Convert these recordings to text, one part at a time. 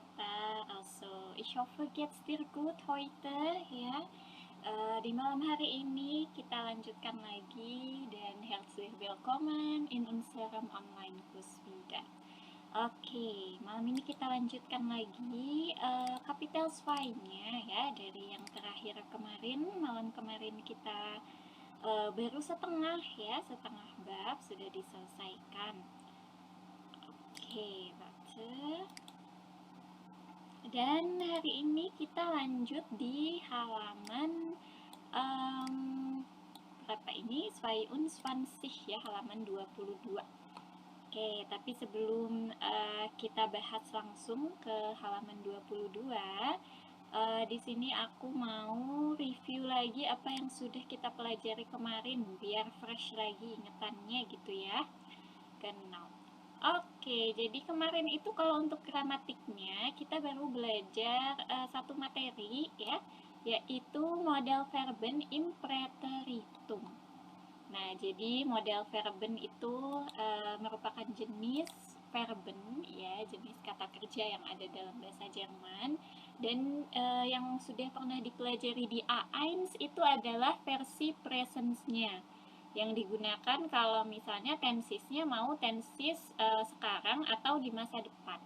Peter. Also, ich hoffe geht's dir gut heute, ya. Di malam hari ini kita lanjutkan lagi dan herzlich willkommen in unserem Online-Kurs wieder. Oke, malam ini kita lanjutkan lagi Kapitel 2-nya ya, dari yang terakhir kemarin. Malam kemarin kita baru setengah bab sudah diselesaikan. Oke, baca. Dan hari ini kita lanjut di halaman berapa ini? 22 ya, halaman 22. Oke, tapi sebelum kita bahas langsung ke halaman 22, di sini aku mau review lagi apa yang sudah kita pelajari kemarin biar fresh lagi ingetannya gitu ya. Genau. Oke, jadi kemarin itu kalau untuk gramatiknya kita baru belajar satu materi ya, yaitu model verben im preteritum. Nah, jadi model verben itu merupakan jenis verben ya, jenis kata kerja yang ada dalam bahasa Jerman, dan yang sudah pernah dipelajari di A1 itu adalah versi presence-nya yang digunakan kalau misalnya tensisnya mau tensis sekarang atau di masa depan.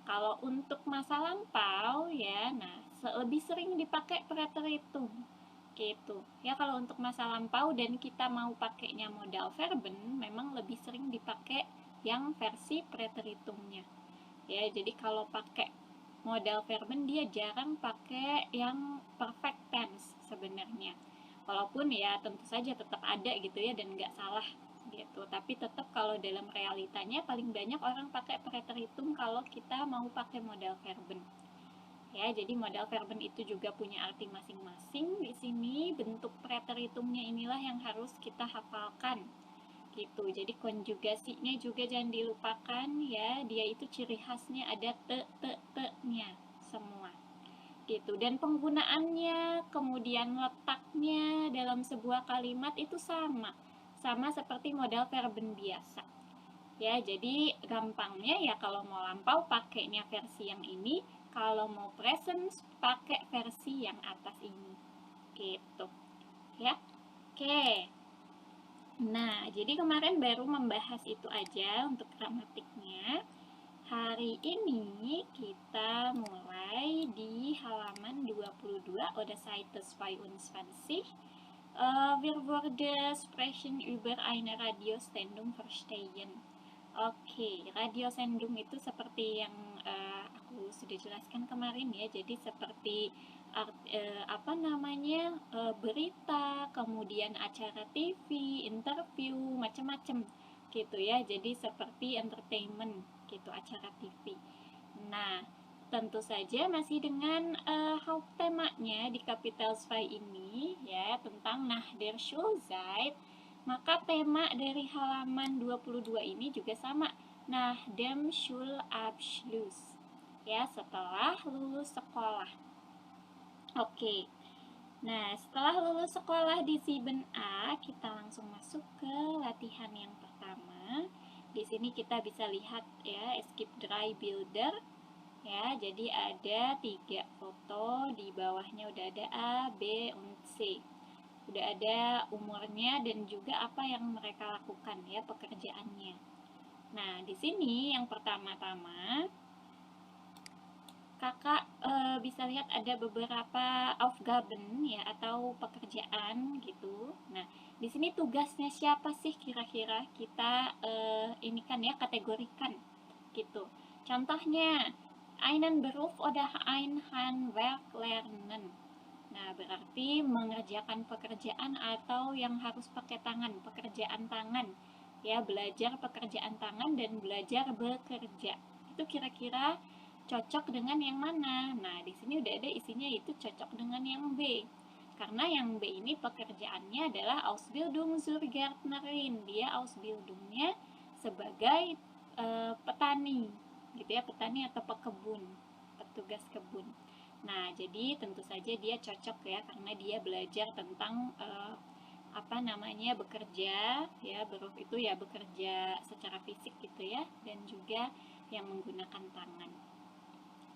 Kalau untuk masa lampau ya, nah lebih sering dipakai preteritum gitu. Ya kalau untuk masa lampau dan kita mau pakainya modal verben, memang lebih sering dipakai yang versi preteritumnya. Ya, jadi kalau pakai modal verben dia jarang pakai yang perfect tense sebenarnya. Walaupun ya tentu saja tetap ada gitu ya dan nggak salah gitu. Tapi tetap kalau dalam realitanya paling banyak orang pakai preteritum kalau kita mau pakai modal verben. Ya, jadi modal verben itu juga punya arti masing-masing. Di sini bentuk preteritumnya inilah yang harus kita hafalkan. Gitu. Jadi konjugasinya juga jangan dilupakan ya. Dia itu ciri khasnya ada te-te-te-nya semua. Gitu. Dan penggunaannya, kemudian letaknya dalam sebuah kalimat itu sama seperti modal verben biasa. Ya, jadi gampangnya ya kalau mau lampau pakainya versi yang ini, kalau mau present pakai versi yang atas ini. Gitu. Ya. Oke. Nah, jadi kemarin baru membahas itu aja untuk gramatiknya. Hari ini kita mulai di halaman 22 oder Seite 22. Wir wollen sprechen über eine Radiosendung verstehen. Oke, radiosendung itu seperti yang aku sudah jelaskan kemarin ya. Jadi seperti berita, kemudian acara TV, interview, macam-macam gitu ya. Jadi seperti entertainment gitu, acara TV. Nah, tentu saja masih dengan haupttemanya di Kapitel 2 ini ya, tentang nach der Schulzeit. Maka tema dari halaman 22 ini juga sama, nach dem Schulabschluss. Ya, setelah lulus sekolah. Oke. Nah, setelah lulus sekolah di 7A, kita langsung masuk ke latihan yang pertama. Di sini kita bisa lihat ya, es gibt 3 Bilder. Ya, jadi ada 3 foto, di bawahnya udah ada A, B, dan C. Udah ada umurnya dan juga apa yang mereka lakukan ya, pekerjaannya. Nah, di sini yang pertama-tama kakak bisa lihat ada beberapa Aufgaben ya atau pekerjaan gitu. Nah, di sini tugasnya siapa sih kira-kira kita ini kan ya kategorikan gitu. Contohnya einen Beruf oder ein Handwerk lernen. Nah, berarti mengerjakan pekerjaan atau yang harus pakai tangan, pekerjaan tangan. Ya, belajar pekerjaan tangan dan belajar bekerja. Itu kira-kira cocok dengan yang mana? Nah, di sini udah ada isinya itu cocok dengan yang B. Karena yang B ini pekerjaannya adalah Ausbildung zur Gärtnerin. Dia Ausbildungnya sebagai petani, gitu ya, petani atau pekebun, petugas kebun. Nah, jadi tentu saja dia cocok ya karena dia belajar tentang bekerja ya, beruf itu ya bekerja secara fisik gitu ya, dan juga yang menggunakan tangan.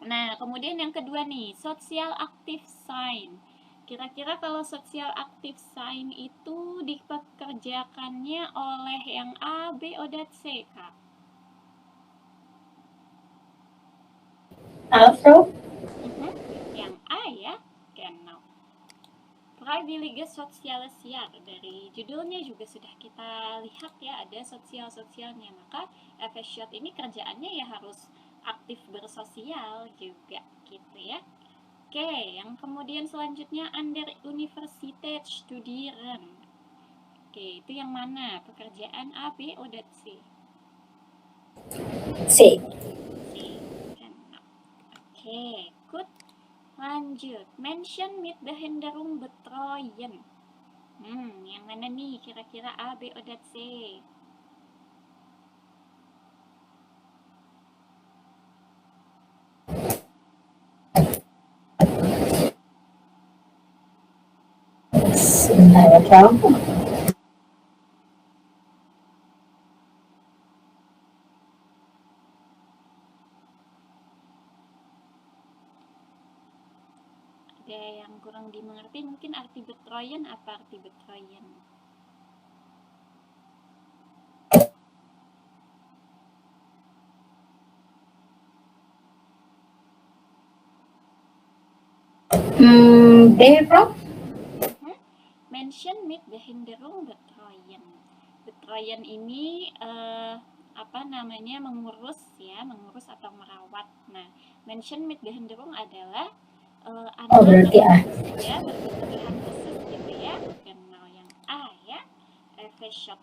Nah, kemudian yang kedua nih, social active sign. Kira-kira kalau social active sign itu dipekerjakannya oleh yang A, B, O, dan C, Kak? Afro. Yang A ya, genau. Freiwillige Soziales Jahr, dari judulnya juga sudah kita lihat ya, ada sosial-sosialnya. Maka FSJ ini kerjaannya ya harus aktif bersosial juga gitu ya. Oke, yang kemudian selanjutnya an der Universität studieren. Oke, itu yang mana? Pekerjaan A, B, O, dan C? C. C, genau. Oke, good. Lanjut, Menschen mit Behinderung betreuen. Yang mana nih kira-kira A, B, O, dan C? Sebentar ya, Prof. Ada yang kurang dimengerti mungkin arti betreuen, apa arti betreuen? B, Prof. Menschen mit Behinderung betreuen. Betreuen ini apa namanya, mengurus ya, mengurus atau merawat. Nah, Menschen mit Behinderung adalah anak berarti A. ya, berkebutuhan khusus gitu ya. Genau, yang A ya. FSJ.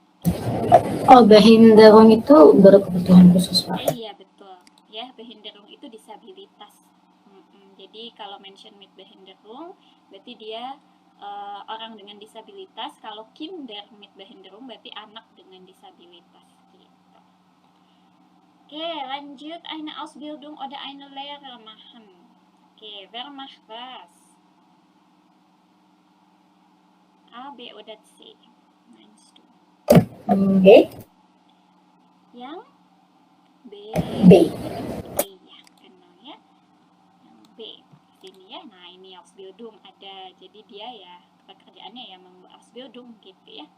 Behinderung itu berkebutuhan khusus, Pak. Iya betul ya, Behinderung itu disabilitas. Jadi kalau Menschen mit Behinderung berarti dia orang dengan disabilitas. Kalau Kinder mit Behinderung berarti anak dengan disabilitas gitu. Oke, lanjut, eine Ausbildung oder eine Lehre machen. Oke, wer macht was? A, B, oder C? Meinst du? B. Yang B. B. Iya, kenal ya. Yang B sini ya. Nah, ini Ausbildung ada. Jadi dia ya pekerjaannya ya membuat Ausbildung gitu ya.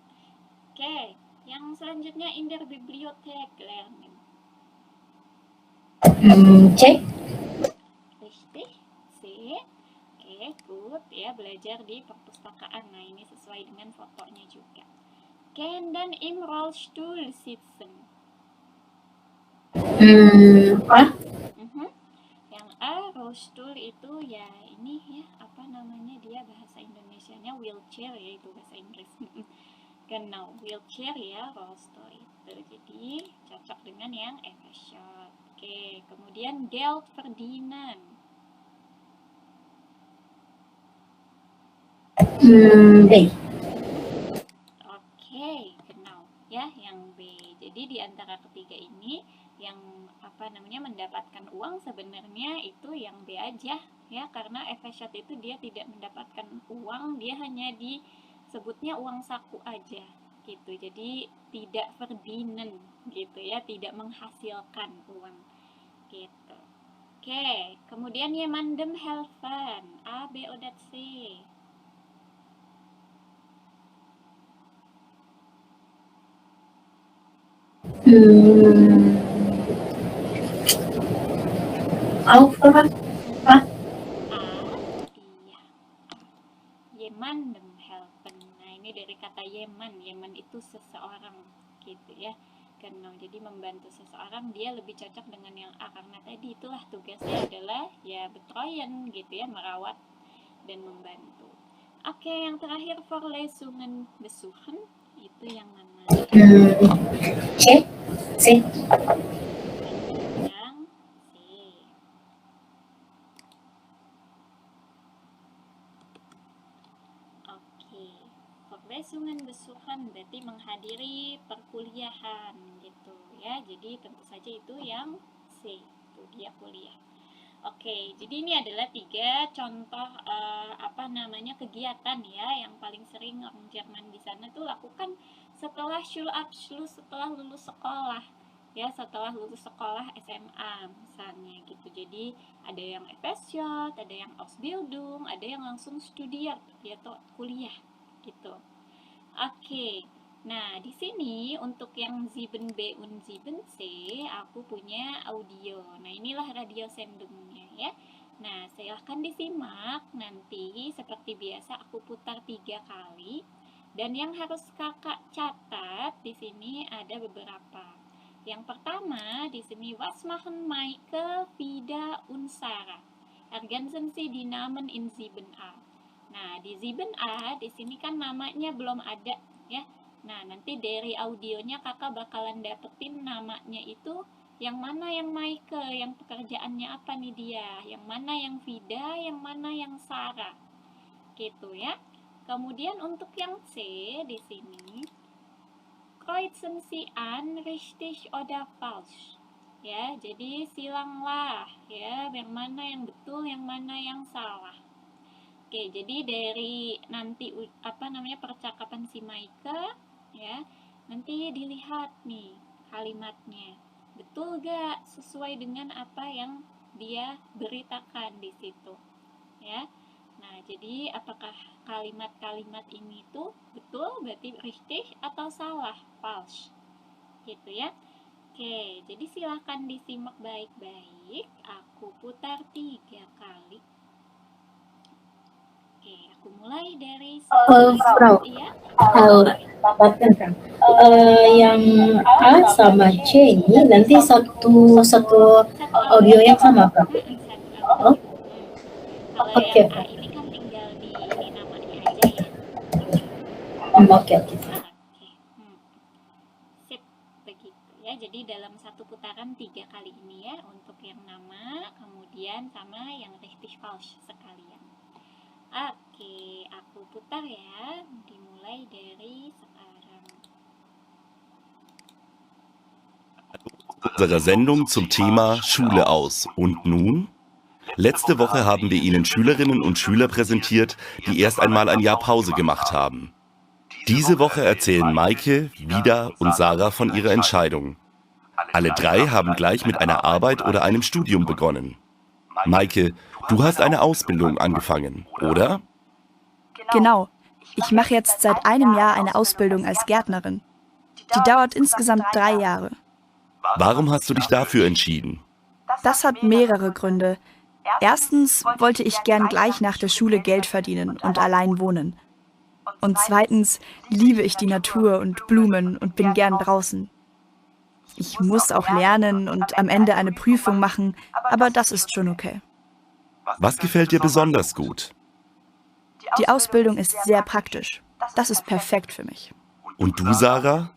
Oke, yang selanjutnya in der Bibliothek lernen. C. Richtig, C. Oke, good ya, belajar di perpustakaan. Nah, ini sesuai dengan fotonya juga. Oke, dan im Rollstuhl sitzen. A. Yang A, Rollstuhl itu ya ini ya, apa namanya dia bahasa Indonesianya wheelchair ya, itu bahasa Inggris. Genau, wheelchair ya, Rollstuhl itu. Jadi cocok dengan yang FSJ. Oke, kemudian Geld verdienen. B. Oke, genau ya, yang B. Jadi di antara ketiga ini yang apa namanya mendapatkan uang sebenarnya itu yang B aja ya, karena FSJ itu dia tidak mendapatkan uang, dia hanya disebutnya uang saku aja gitu. Jadi tidak verdienen gitu ya, tidak menghasilkan uang gitu. Oke, kemudian jemandem helfen, A, B, O, dan C. Auf, Prof. A, iya. Jemandem helfen. Nah, ini dari kata Yeman. Yeman itu seseorang gitu ya. Karena jadi membantu seseorang, dia lebih cocok dengan yang A karena tadi itulah tugasnya adalah ya betreuen gitu ya, merawat dan membantu. Oke, yang terakhir Vorlesungen besuchen itu yang mana? C. C. Yang C. Oke, Vorlesungen besuchen berarti menghadiri perkuliahan gitu ya. Jadi tentu saja itu yang C, itu dia kuliah. Oke, jadi ini adalah 3 contoh apa namanya kegiatan ya yang paling sering orang Jerman di sana tuh lakukan setelah Schulabschluss, setelah lulus sekolah ya setelah lulus sekolah SMA misalnya gitu. Jadi ada yang FSJ, ada yang Ausbildung, ada yang langsung studier atau kuliah gitu. Oke. Nah, di sini untuk yang 7B und 7C aku punya audio. Nah, inilah radio sendungnya ya. Nah, silahkan disimak. Nanti seperti biasa aku putar 3 kali. Dan yang harus kakak catat di sini ada beberapa. Yang pertama di sini was machen Maike, Vida, und Sarah. Ergänzen Sie die Namen in 7a. Nah, di 7a di sini kan namanya belum ada ya. Nah, nanti dari audionya kakak bakalan dapetin namanya itu yang mana yang Maike, yang pekerjaannya apa nih dia, yang mana yang Vida, yang mana yang Sarah. Gitu ya. Kemudian untuk yang C di sini kreuzen Sie an richtig oder falsch. Ya, jadi silanglah ya yang mana yang betul, yang mana yang salah. Oke, jadi dari nanti percakapan si Maike ya, nanti dilihat nih kalimatnya. Betul gak sesuai dengan apa yang dia beritakan di situ? Ya. Nah, jadi apakah kalimat-kalimat ini tuh betul berarti richtig atau salah, false? Gitu ya. Oke, jadi silakan disimak baik-baik. Aku putar 3 kali. Oke, aku mulai dari Frau. ya. Yang A sama C ini nanti satu audio yang sama, Kak. Oh, Kalau oke. yang A ini kan tinggal di namanya aja ya. Oke. Sip, begitu ya. Jadi dalam satu putaran 3 kali ini ya untuk yang nama, kemudian sama yang richtig falsch sekalian. Oke, aku putar ya. Dimulai dari sekarang. Unserer Sendung zum Thema Schule aus. Und nun? Letzte Woche haben wir Ihnen Schülerinnen und Schüler präsentiert, die erst einmal ein Jahr Pause gemacht haben. Diese Woche erzählen Maike, Vida und Sarah von ihrer Entscheidung. Alle 3 haben gleich mit einer Arbeit oder einem Studium begonnen. Maike, du hast eine Ausbildung angefangen, oder? Genau. Ich mache jetzt seit einem Jahr eine Ausbildung als Gärtnerin. Die dauert insgesamt 3 Jahre. Warum hast du dich dafür entschieden? Das hat mehrere Gründe. Erstens wollte ich gern gleich nach der Schule Geld verdienen und allein wohnen. Und zweitens liebe ich die Natur und Blumen und bin gern draußen. Ich muss auch lernen und am Ende eine Prüfung machen, aber das ist schon okay. Was gefällt dir besonders gut? Die Ausbildung ist sehr praktisch. Das ist perfekt für mich. Und du, Sarah?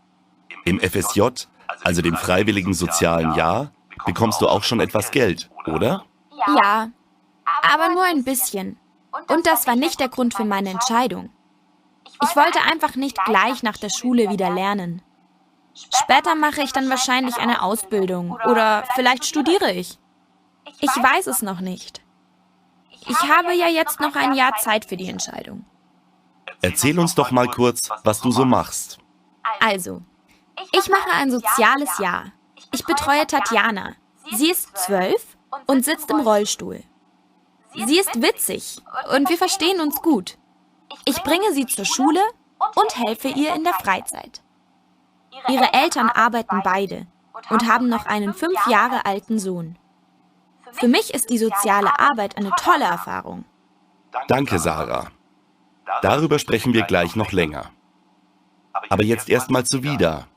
Im FSJ, also dem Freiwilligen Sozialen Jahr, bekommst du auch schon etwas Geld, oder? Ja, aber nur ein bisschen. Und das war nicht der Grund für meine Entscheidung. Ich wollte einfach nicht gleich nach der Schule wieder lernen. Später mache ich dann wahrscheinlich eine Ausbildung oder vielleicht studiere ich. Ich weiß es noch nicht. Ich habe ja jetzt noch ein Jahr Zeit für die Entscheidung. Erzähl uns doch mal kurz, was du so machst. Also, ich mache ein soziales Jahr. Ich betreue Tatjana. Sie ist 12 und sitzt im Rollstuhl. Sie ist witzig und wir verstehen uns gut. Ich bringe sie zur Schule und helfe ihr in der Freizeit. Ihre Eltern arbeiten beide und haben noch einen 5 Jahre alten Sohn. Für mich ist die soziale Arbeit eine tolle Erfahrung. Danke, Sarah. Darüber sprechen wir gleich noch länger. Aber jetzt erstmal zu Vida.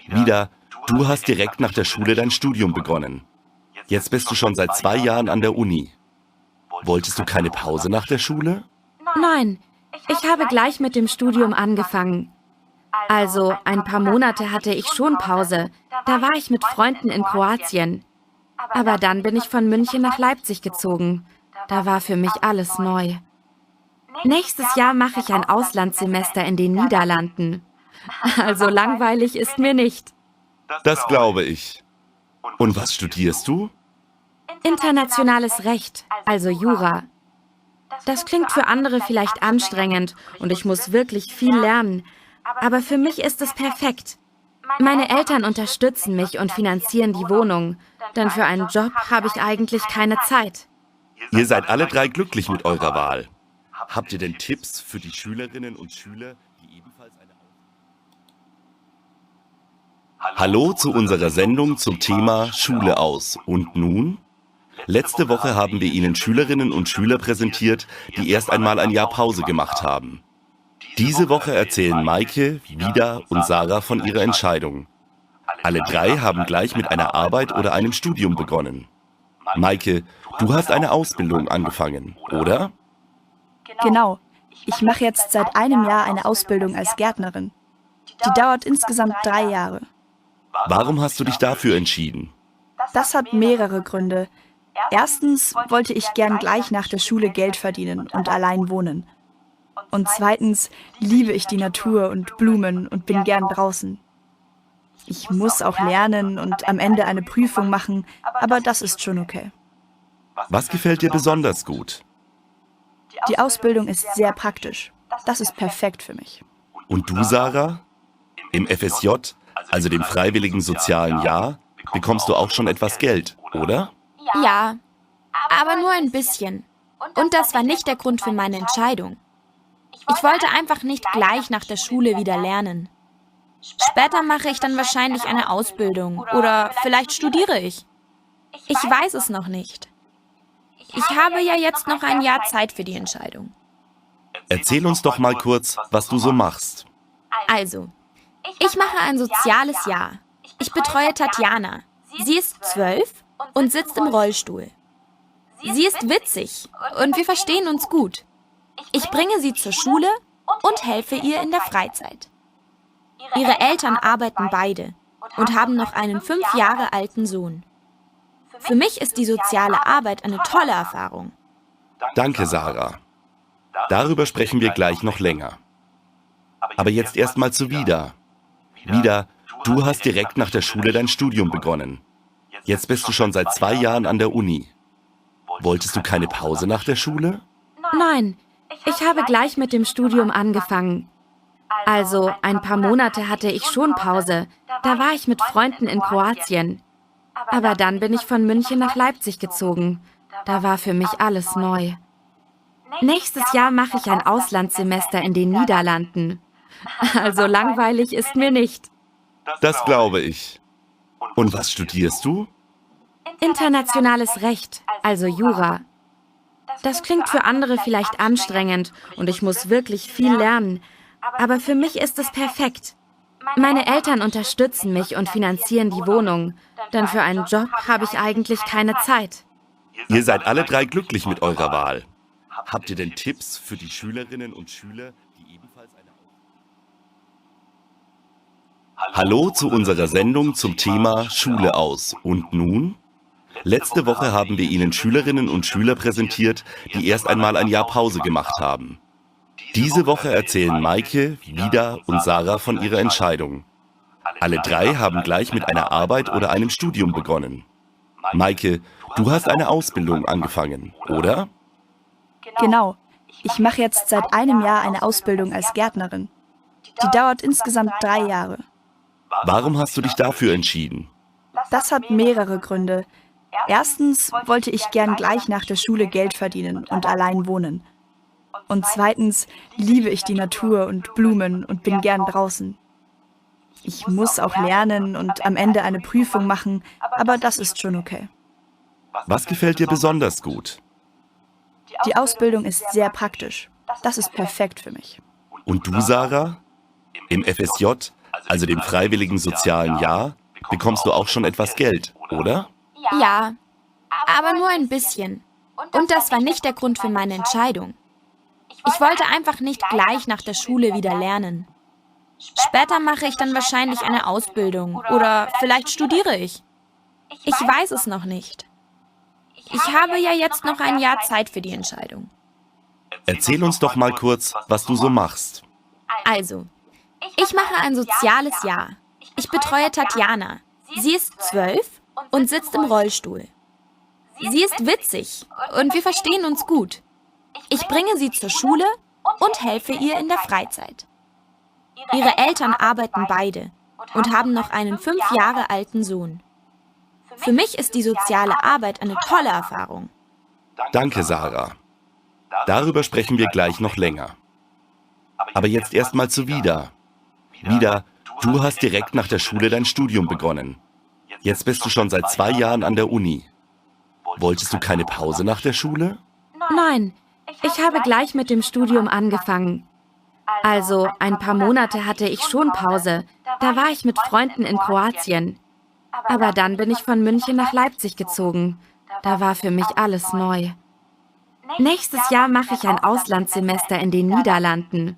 Vida, du hast direkt nach der Schule dein Studium begonnen. Jetzt bist du schon seit 2 Jahren an der Uni. Wolltest du keine Pause nach der Schule? Nein, ich habe gleich mit dem Studium angefangen. Also ein paar Monate hatte ich schon Pause. Da war ich mit Freunden in Kroatien. Aber dann bin ich von München nach Leipzig gezogen. Da war für mich alles neu. Nächstes Jahr mache ich ein Auslandssemester in den Niederlanden. Also langweilig ist mir nicht. Das glaube ich. Und was studierst du? Internationales Recht, also Jura. Das klingt für andere vielleicht anstrengend und ich muss wirklich viel lernen. Aber für mich ist es perfekt. Meine Eltern unterstützen mich und finanzieren die Wohnung, denn für einen Job habe ich eigentlich keine Zeit. Ihr seid alle drei glücklich mit eurer Wahl. Habt ihr denn Tipps für die Schülerinnen und Schüler, die ebenfalls eine Hallo zu unserer Sendung zum Thema Schule aus. Und nun? Letzte Woche haben wir Ihnen Schülerinnen und Schüler präsentiert, die erst einmal ein Jahr Pause gemacht haben. Diese Woche erzählen Maike, Vida und Sarah von ihrer Entscheidung. Alle drei haben gleich mit einer Arbeit oder einem Studium begonnen. Maike, du hast eine Ausbildung angefangen, oder? Genau. Ich mache jetzt seit einem Jahr eine Ausbildung als Gärtnerin. Die dauert insgesamt 3 Jahre. Warum hast du dich dafür entschieden? Das hat mehrere Gründe. Erstens wollte ich gern gleich nach der Schule Geld verdienen und allein wohnen. Und zweitens liebe ich die Natur und Blumen und bin gern draußen. Ich muss auch lernen und am Ende eine Prüfung machen, aber das ist schon okay. Was gefällt dir besonders gut? Die Ausbildung ist sehr praktisch. Das ist perfekt für mich. Und du, Sarah? Im FSJ, also dem Freiwilligen Sozialen Jahr, bekommst du auch schon etwas Geld, oder? Ja, aber nur ein bisschen. Und das war nicht der Grund für meine Entscheidung. Ich wollte einfach nicht gleich nach der Schule wieder lernen. Später mache ich dann wahrscheinlich eine Ausbildung oder vielleicht studiere ich. Ich weiß es noch nicht. Ich habe ja jetzt noch ein Jahr Zeit für die Entscheidung. Erzähl uns doch mal kurz, was du so machst. Also, ich mache ein soziales Jahr. Ich betreue Tatjana. Sie ist 12 und sitzt im Rollstuhl. Sie ist witzig und wir verstehen uns gut. Ich bringe sie zur Schule und helfe ihr in der Freizeit. Ihre Eltern arbeiten beide und haben noch einen 5 Jahre alten Sohn. Für mich ist die soziale Arbeit eine tolle Erfahrung. Danke, Sarah. Darüber sprechen wir gleich noch länger. Aber jetzt erstmal zu Vida. Vida, du hast direkt nach der Schule dein Studium begonnen. Jetzt bist du schon seit 2 Jahren an der Uni. Wolltest du keine Pause nach der Schule? Nein, ich habe gleich mit dem Studium angefangen. Also ein paar Monate hatte ich schon Pause. Da war ich mit Freunden in Kroatien. Aber dann bin ich von München nach Leipzig gezogen. Da war für mich alles neu. Nächstes Jahr mache ich ein Auslandssemester in den Niederlanden. Also langweilig ist mir nicht. Das glaube ich. Und was studierst du? Internationales Recht, also Jura. Das klingt für andere vielleicht anstrengend und ich muss wirklich viel lernen. Aber für mich ist es perfekt. Meine Eltern unterstützen mich und finanzieren die Wohnung, denn für einen Job habe ich eigentlich keine Zeit. Ihr seid alle drei glücklich mit eurer Wahl. Habt ihr denn Tipps für die Schülerinnen und Schüler, die ebenfalls eine Hallo zu unserer Sendung zum Thema Schule aus. Und nun? Letzte Woche haben wir Ihnen Schülerinnen und Schüler präsentiert, die erst einmal ein Jahr Pause gemacht haben. Diese Woche erzählen Maike, Vida und Sarah von ihrer Entscheidung. Alle drei haben gleich mit einer Arbeit oder einem Studium begonnen. Maike, du hast eine Ausbildung angefangen, oder? Genau. Ich mache jetzt seit einem Jahr eine Ausbildung als Gärtnerin. Die dauert insgesamt 3 Jahre. Warum hast du dich dafür entschieden? Das hat mehrere Gründe. Erstens wollte ich gern gleich nach der Schule Geld verdienen und allein wohnen. Und zweitens liebe ich die Natur und Blumen und bin gern draußen. Ich muss auch lernen und am Ende eine Prüfung machen, aber das ist schon okay. Was gefällt dir besonders gut? Die Ausbildung ist sehr praktisch. Das ist perfekt für mich. Und du, Sarah? Im FSJ, also dem Freiwilligen Sozialen Jahr, bekommst du auch schon etwas Geld, oder? Ja, aber nur ein bisschen. Und das war nicht der Grund für meine Entscheidung. Ich wollte einfach nicht gleich nach der Schule wieder lernen. Später mache ich dann wahrscheinlich eine Ausbildung oder vielleicht studiere ich. Ich weiß es noch nicht. Ich habe ja jetzt noch ein Jahr Zeit für die Entscheidung. Erzähl uns doch mal kurz, was du so machst. Also, ich mache ein soziales Jahr. Ich betreue Tatjana. Sie ist 12 und sitzt im Rollstuhl. Sie ist witzig und wir verstehen uns gut. Ich bringe sie zur Schule und helfe ihr in der Freizeit. Ihre Eltern arbeiten beide und haben noch einen 5 Jahre alten Sohn. Für mich ist die soziale Arbeit eine tolle Erfahrung. Danke, Sarah. Darüber sprechen wir gleich noch länger. Aber jetzt erstmal zu Vida. Vida, du hast direkt nach der Schule dein Studium begonnen. Jetzt bist du schon seit 2 Jahren an der Uni. Wolltest du keine Pause nach der Schule? Nein, ich habe gleich mit dem Studium angefangen. Also ein paar Monate hatte ich schon Pause. Da war ich mit Freunden in Kroatien. Aber dann bin ich von München nach Leipzig gezogen. Da war für mich alles neu. Nächstes Jahr mache ich ein Auslandssemester in den Niederlanden.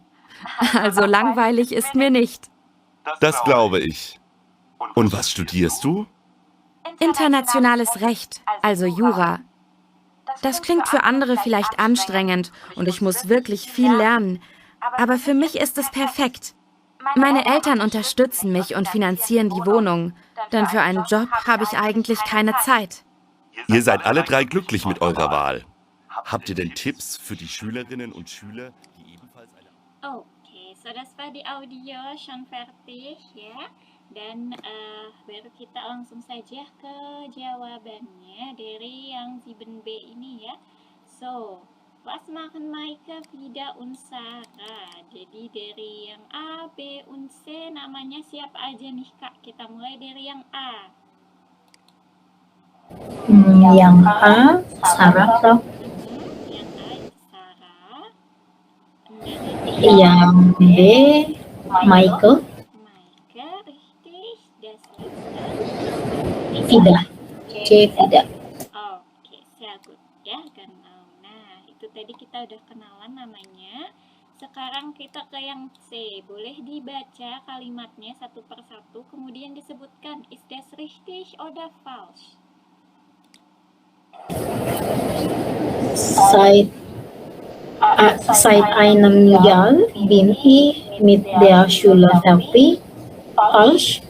Also langweilig ist mir nicht. Das glaube ich. Und was studierst du? Internationales Recht, also Jura. Das klingt für andere vielleicht anstrengend und ich muss wirklich viel lernen. Aber für mich ist es perfekt. Meine Eltern unterstützen mich und finanzieren die Wohnung, denn für einen Job habe ich eigentlich keine Zeit. Ihr seid alle 3 glücklich mit eurer Wahl. Habt ihr denn Tipps für die Schülerinnen und Schüler, die ebenfalls eine... Oke, so das war di audio schon fertig ya. Dan baru kita langsung saja ke jawabannya dari yang 7B ini ya. So, was machen Maike, Vida, und Sarah? Jadi dari yang A, B, und C namanya siapa aja nih Kak? Kita mulai dari yang A. Yang A, Sarah, Prof. Yang A itu Sarah. Kemudian Yang B, Michael, Maike, richtig. Das Vida. C, Vida. Oke, sehr gut ya, genau. Nah, itu tadi kita udah kenalan namanya. Sekarang kita ke yang C. Boleh dibaca kalimatnya satu persatu, kemudian disebutkan is das richtig oder falsch? Seit einem Jahr bin ich mit der Schule fertig. Falsch.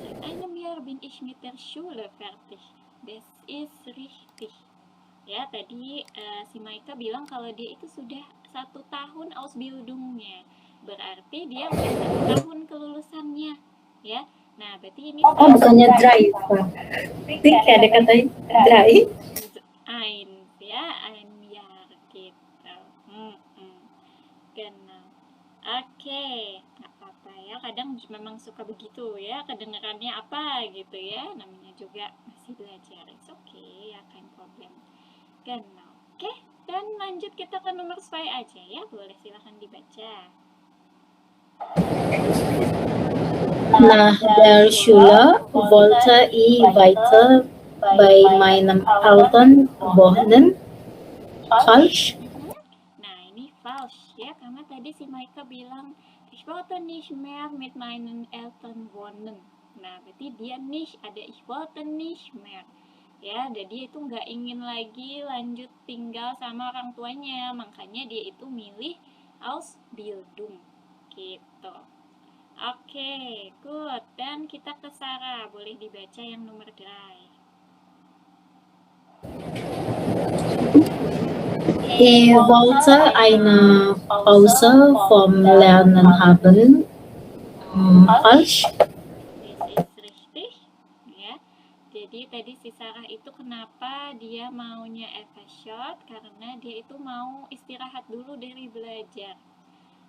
Seit einem Jahr bin ich mit der Schule fertig. Das ist richtig. Ya, tadi si Maika bilang kalau dia itu sudah 1 tahun Ausbildungnya. Berarti dia udah 1 tahun kelulusannya. Ya, nah berarti ini Oh, bukannya drive, Pak. Ini kayak ada kata drive. ein, ya, ein Jahr gitu. Genau. Oke, nggak apa-apa ya. Kadang memang suka begitu ya, kedengarannya apa gitu ya. Namanya juga masih belajar. It's okay, ya, kein problem. Genau. Oke, dan lanjut kita ke nomor 2 aja ya. Boleh silahkan dibaca. Nach der Schule wollte ich weiter bei meinen Eltern wohnen. Falsch. Nah, ini falsch ya, karena tadi si Maika bilang ich wollte nicht mehr mit meinen Eltern wohnen. Nah, berarti dia nicht ada ich wollte nicht mehr. Ya, dan dia itu nggak ingin lagi lanjut tinggal sama orang tuanya, makanya dia itu milih Ausbildung gitu. Oke, good. Dan kita ke Sarah, boleh dibaca yang nomor 3. Ich wollte eine Pause vom Lernen haben. Falsch. This is richtig ya. Jadi tadi si Sarah itu kenapa dia maunya shot karena dia itu mau istirahat dulu dari belajar.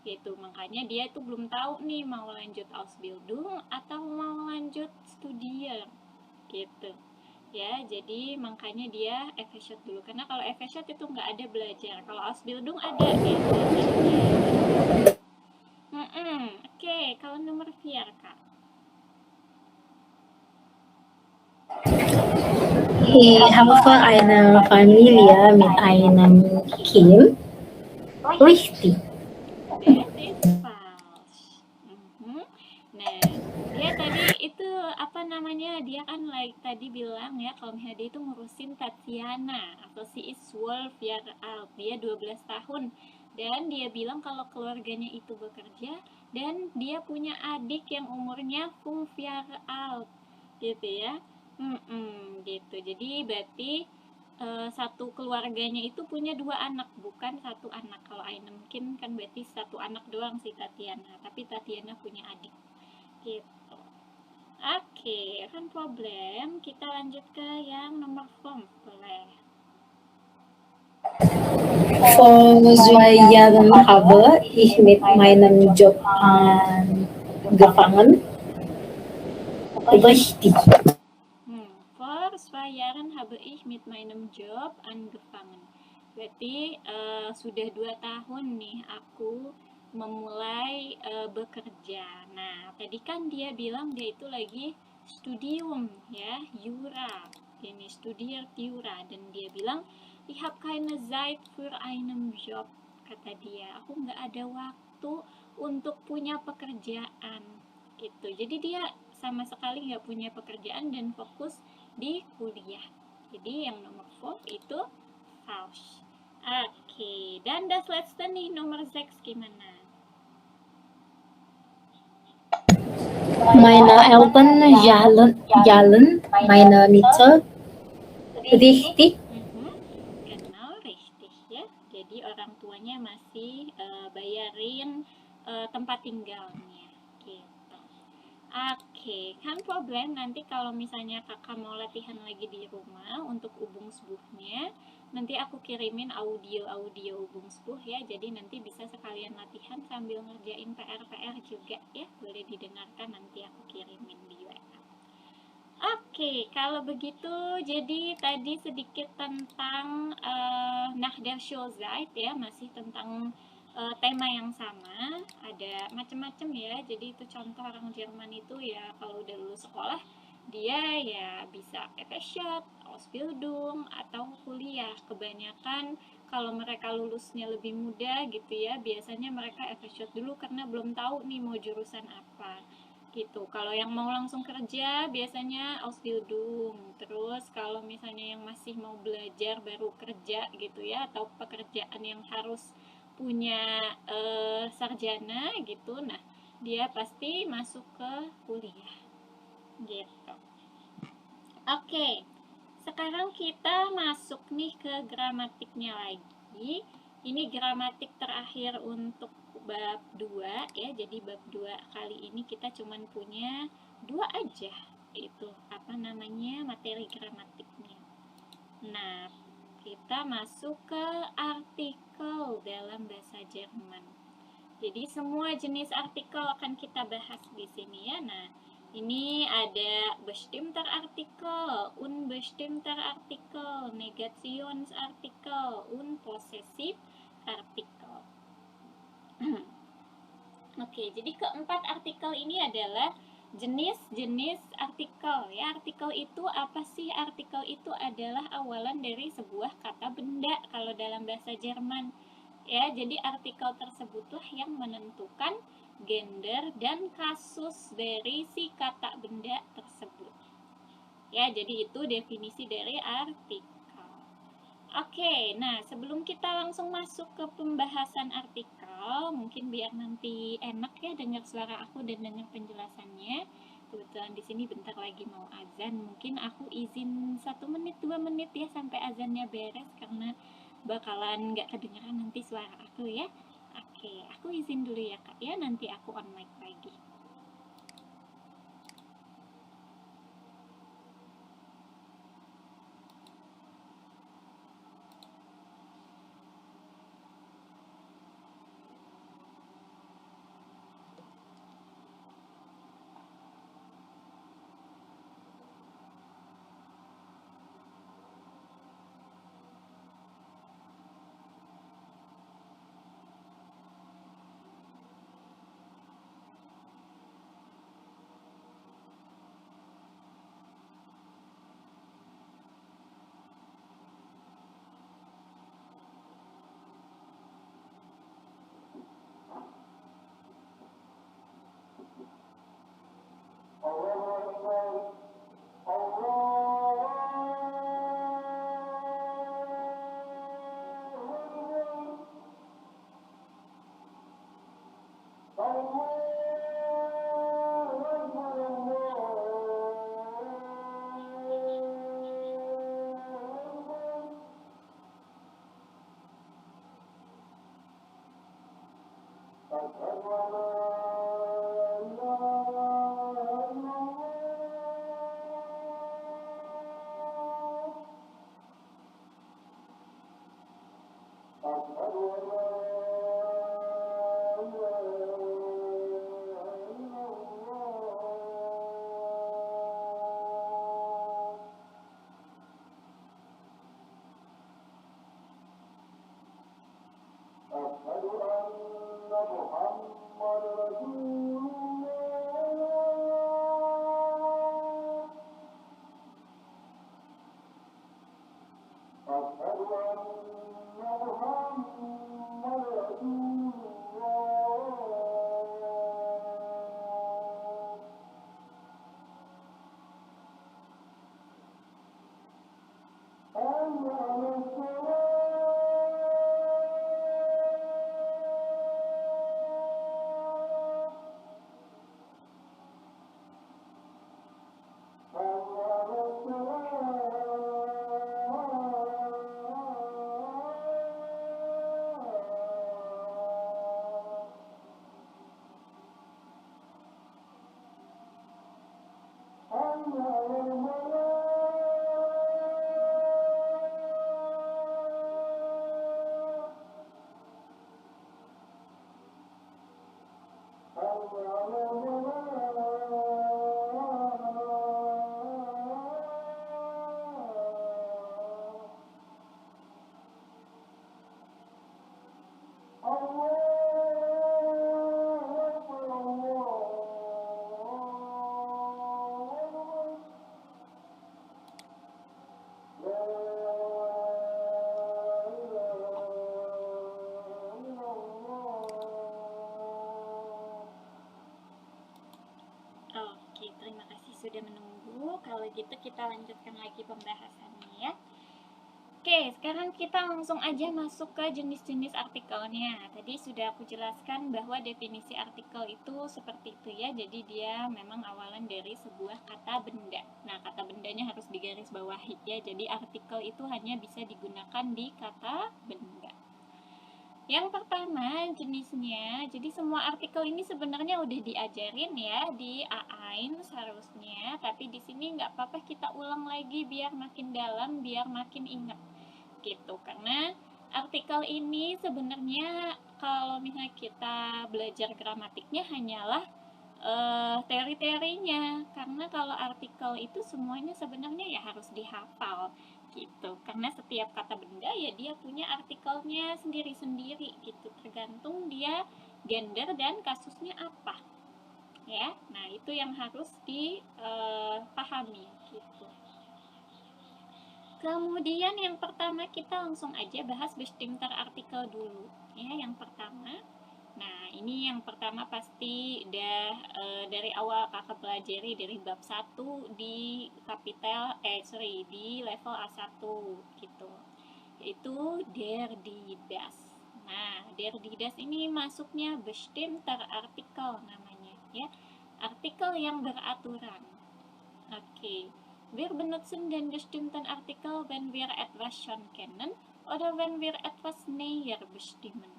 Gitu, makanya dia itu belum tahu nih mau lanjut Ausbildung atau mau lanjut studier. Gitu. Ya, jadi makanya dia shot dulu karena kalau shot itu nggak ada belajar. Kalau Ausbildung ada ya belajarnya. Oke, kalau nomor 4 Kak. Ich habe eine Familie mit einem Kind. Richtig. That is false. Nah, dia tadi itu apa namanya? Dia kan like tadi bilang ya kalau misalnya dia itu ngurusin Tatiana atau si is 12 years old. Dia 12 tahun dan dia bilang kalau keluarganya itu bekerja dan dia punya adik yang umurnya 5 years old. Gitu ya. Gitu. Jadi berarti satu keluarganya itu punya 2 anak, bukan 1 anak. Kalau Aina mungkin kan berarti 1 anak doang si Tatiana, tapi Tatiana punya adik. Gitu. Oke, kan problem. Kita lanjut ke yang nomor 5, boleh. Vor 2 Jahren habe ich mit meinem Job angefangen. Richtig. Vor 2 Jahren habe ich mit meinem Job angefangen. Berarti sudah 2 tahun nih aku memulai bekerja. Nah, tadi kan dia bilang dia itu lagi studium ya, Jura. Ini studiert Jura dan dia bilang ich habe keine Zeit für einen Job, kata dia. Aku nggak ada waktu untuk punya pekerjaan gitu. Jadi dia sama sekali nggak punya pekerjaan dan fokus di kuliah. Jadi yang nomor 4 itu falsch. Oke, dan das letzte nih nomor 6 gimana? Meine Eltern zahlen meine Miete. Richtig. Genau, richtig ya. Jadi orang tuanya masih bayarin tempat tinggalnya gitu. Oke, kan problem nanti kalau misalnya kakak mau latihan lagi di rumah untuk Übungsbuchnya, nanti aku kirimin audio Übungsbuch ya, jadi nanti bisa sekalian latihan sambil ngerjain PR-PR juga ya, boleh didengarkan, nanti aku kirimin di WA. Oke, kalau begitu jadi tadi sedikit tentang nach der Schulzeit ya, masih tentang tema yang sama, ada macam-macam ya. Jadi itu contoh orang Jerman itu ya kalau udah lulus sekolah dia ya bisa FSJ, Ausbildung atau kuliah. Kebanyakan kalau mereka lulusnya lebih muda gitu ya, biasanya mereka FSJ dulu karena belum tahu nih mau jurusan apa gitu. Kalau yang mau langsung kerja biasanya Ausbildung. Terus kalau misalnya yang masih mau belajar baru kerja gitu ya, atau pekerjaan yang harus punya sarjana gitu, nah dia pasti masuk ke kuliah gitu. Oke, sekarang kita masuk nih ke gramatiknya lagi. Ini gramatik terakhir untuk bab 2 ya. Jadi bab 2 kali ini kita cuman punya 2 aja. Itu apa namanya? Materi gramatiknya. Nah, kita masuk ke artikel dalam bahasa Jerman. Jadi semua jenis artikel akan kita bahas di sini ya. Nah, ini ada bestimmter Artikel, unbestimmter Artikel, Negationsartikel, und possessive Artikel. Oke, jadi keempat artikel ini adalah jenis-jenis artikel ya. Artikel itu apa sih? Artikel itu adalah awalan dari sebuah kata benda kalau dalam bahasa Jerman ya. Jadi artikel tersebutlah yang menentukan gender dan kasus dari si kata benda tersebut ya. Jadi itu definisi dari artikel. Oke, nah sebelum kita langsung masuk ke pembahasan artikel, mungkin biar nanti enak ya dengar suara aku dan dengar penjelasannya. Kebetulan di sini bentar lagi mau azan, mungkin aku izin 1 menit 2 menit ya sampai azannya beres karena bakalan nggak kedengeran nanti suara aku ya. Oke, aku izin dulu ya kak ya, nanti aku on mic lagi. Oke, terima kasih sudah menunggu. Kalau gitu kita lanjutkan lagi pembahasannya ya. Oke, sekarang kita langsung aja masuk ke jenis-jenis artikelnya. Tadi sudah aku jelaskan bahwa definisi artikel itu seperti itu ya. Jadi dia memang awalan dari sebuah kata benda. Nah, kata bendanya harus digarisbawahi ya. Jadi artikel itu hanya bisa digunakan di kata benda. Yang pertama jenisnya, jadi semua artikel ini sebenarnya udah diajarin ya di A-AIN seharusnya, tapi di sini nggak apa-apa kita ulang lagi biar makin dalam, biar makin ingat gitu. Karena artikel ini sebenarnya kalau misalnya kita belajar gramatiknya hanyalah teori-teorinya, karena kalau artikel itu semuanya sebenarnya ya harus dihafal gitu, karena setiap kata benda ya dia punya artikelnya sendiri-sendiri gitu, tergantung dia gender dan kasusnya apa ya. Nah itu yang harus dipahami gitu. Kemudian yang pertama kita langsung aja bahas bestimmter artikel dulu ya, yang pertama. Nah, ini yang pertama pasti udah dari awal kakak pelajari dari bab 1 di di level A1 gitu. Yaitu der die das. Nah, der die das ini masuknya bestimmter artikel namanya ya. Artikel yang beraturan. Oke. Wir benutzen den bestimmten Artikel, wenn wir etwas schon kennen oder wenn wir etwas näher bestimmen.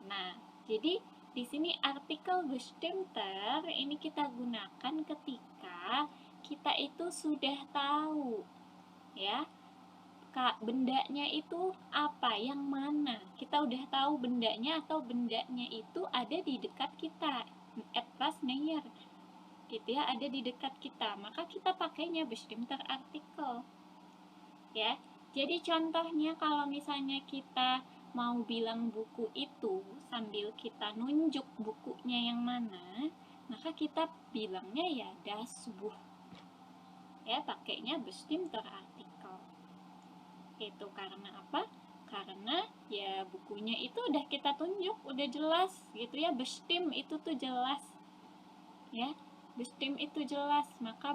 Nah, jadi di sini artikel bestimmter ini kita gunakan ketika kita itu sudah tahu ya, bendanya itu apa, yang mana. Kita udah tahu bendanya atau bendanya itu ada di dekat kita, etwas näher gitu ya, ada di dekat kita, maka kita pakainya bestimmter artikel ya. Jadi contohnya kalau misalnya kita mau bilang buku itu sambil kita nunjuk bukunya yang mana, maka kita bilangnya ya das Buch ya, pakainya bestimmter artikel. Itu karena apa? Karena ya bukunya itu udah kita tunjuk, udah jelas gitu ya, bestim itu tuh jelas ya, bestim itu jelas, maka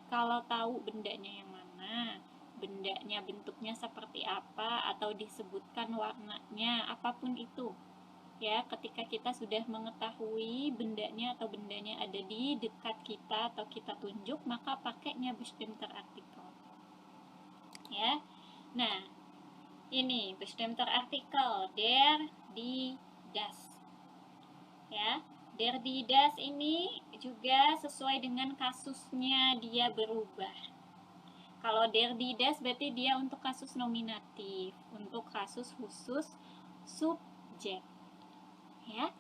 kalau tahu bendanya yang mana, bendanya bentuknya seperti apa, atau disebutkan warnanya, apapun itu ya, ketika kita sudah mengetahui bendanya atau bendanya ada di dekat kita atau kita tunjuk, maka pakainya bestimmter artikel ya. Nah, ini bestimmter artikel der die das ya. Der die das ini juga sesuai dengan kasusnya dia berubah. Kalau der die das berarti dia untuk kasus nominatif, untuk kasus khusus subjek ya.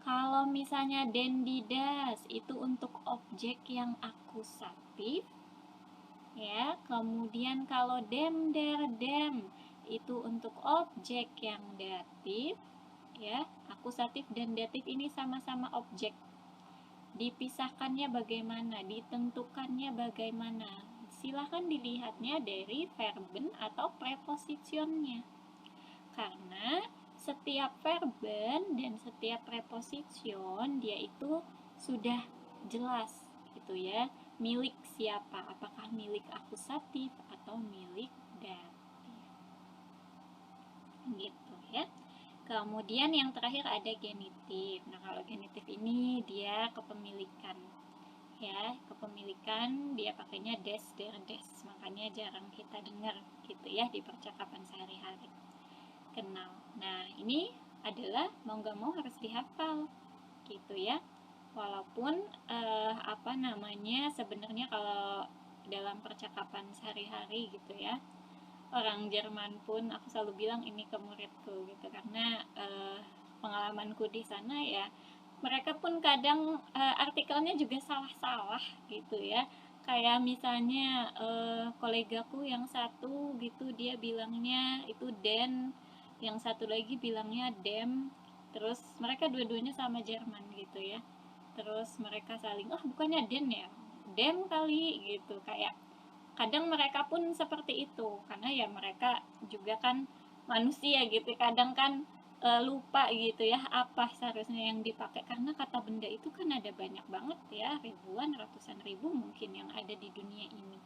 Kalau misalnya den die das itu untuk objek yang akusatif ya. Kemudian kalau dem der dem itu untuk objek yang datif ya, akusatif dan datif ini sama-sama objek. Dipisahkannya bagaimana, ditentukannya bagaimana. Silahkan dilihatnya dari verben atau prepositionnya. Karena setiap verben dan setiap preposition dia itu sudah jelas gitu ya, milik siapa, apakah milik akusatif atau milik datif. Gitu ya. Kemudian yang terakhir ada genitif. Nah, kalau genitif ini dia kepemilikan. Ya, kepemilikan dia pakainya des, der, des. Makanya jarang kita dengar gitu ya di percakapan sehari-hari. Kenal. Nah, ini adalah mau nggak mau harus dihafal gitu ya. Walaupun sebenarnya kalau dalam percakapan sehari-hari gitu ya, orang Jerman pun aku selalu bilang ini ke muridku gitu, karena pengalamanku di sana ya, mereka pun kadang artikelnya juga salah-salah gitu ya. Kayak misalnya kolegaku yang satu gitu dia bilangnya itu den, yang satu lagi bilangnya dem, terus mereka dua-duanya sama Jerman gitu ya, terus mereka saling bukannya den ya, dem kali gitu. Kayak kadang mereka pun seperti itu karena ya mereka juga kan manusia gitu, kadang kan lupa gitu ya apa seharusnya yang dipakai, karena kata benda itu kan ada banyak banget ya, ribuan, ratusan ribu mungkin yang ada di dunia ini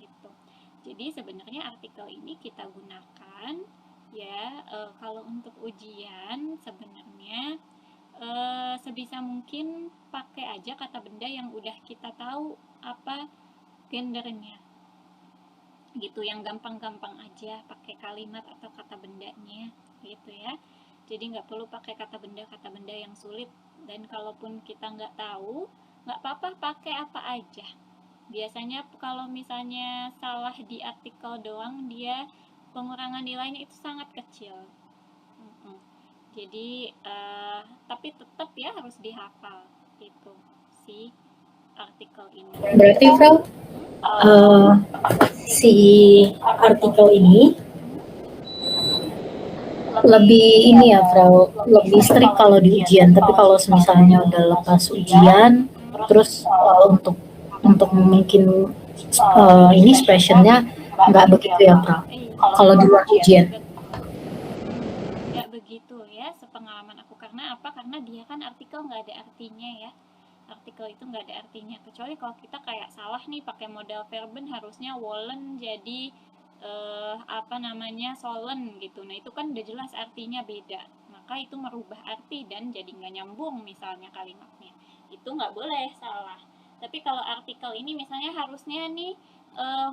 gitu. Jadi sebenarnya artikel ini kita gunakan ya kalau untuk ujian sebenarnya sebisa mungkin pakai aja kata benda yang udah kita tahu apa gendernya gitu, yang gampang-gampang aja pakai kalimat atau kata bendanya gitu ya. Jadi nggak perlu pakai kata benda yang sulit, dan kalaupun kita nggak tahu nggak apa-apa pakai apa aja. Biasanya kalau misalnya salah di artikel doang dia pengurangan nilainya itu sangat kecil. Jadi tapi tetap ya harus dihafal itu si artikel ini. Berarti Frau, si artikel ini lebih ini ya Frau, lebih strict kalau di ujian. Tapi kalau misalnya udah lepas ujian, terus untuk mungkin ini expressionnya nggak begitu ya Frau. Kalau di luar ujian. Nggak begitu ya, sepengalaman aku. Karena apa? Karena dia kan artikel nggak ada artinya ya. Artikel itu nggak ada artinya, kecuali kalau kita kayak salah nih pakai modal verben, harusnya wollen jadi sollen gitu. Nah itu kan udah jelas artinya beda, maka itu merubah arti dan jadi nggak nyambung misalnya kalimatnya, itu nggak boleh salah. Tapi kalau artikel ini misalnya harusnya nih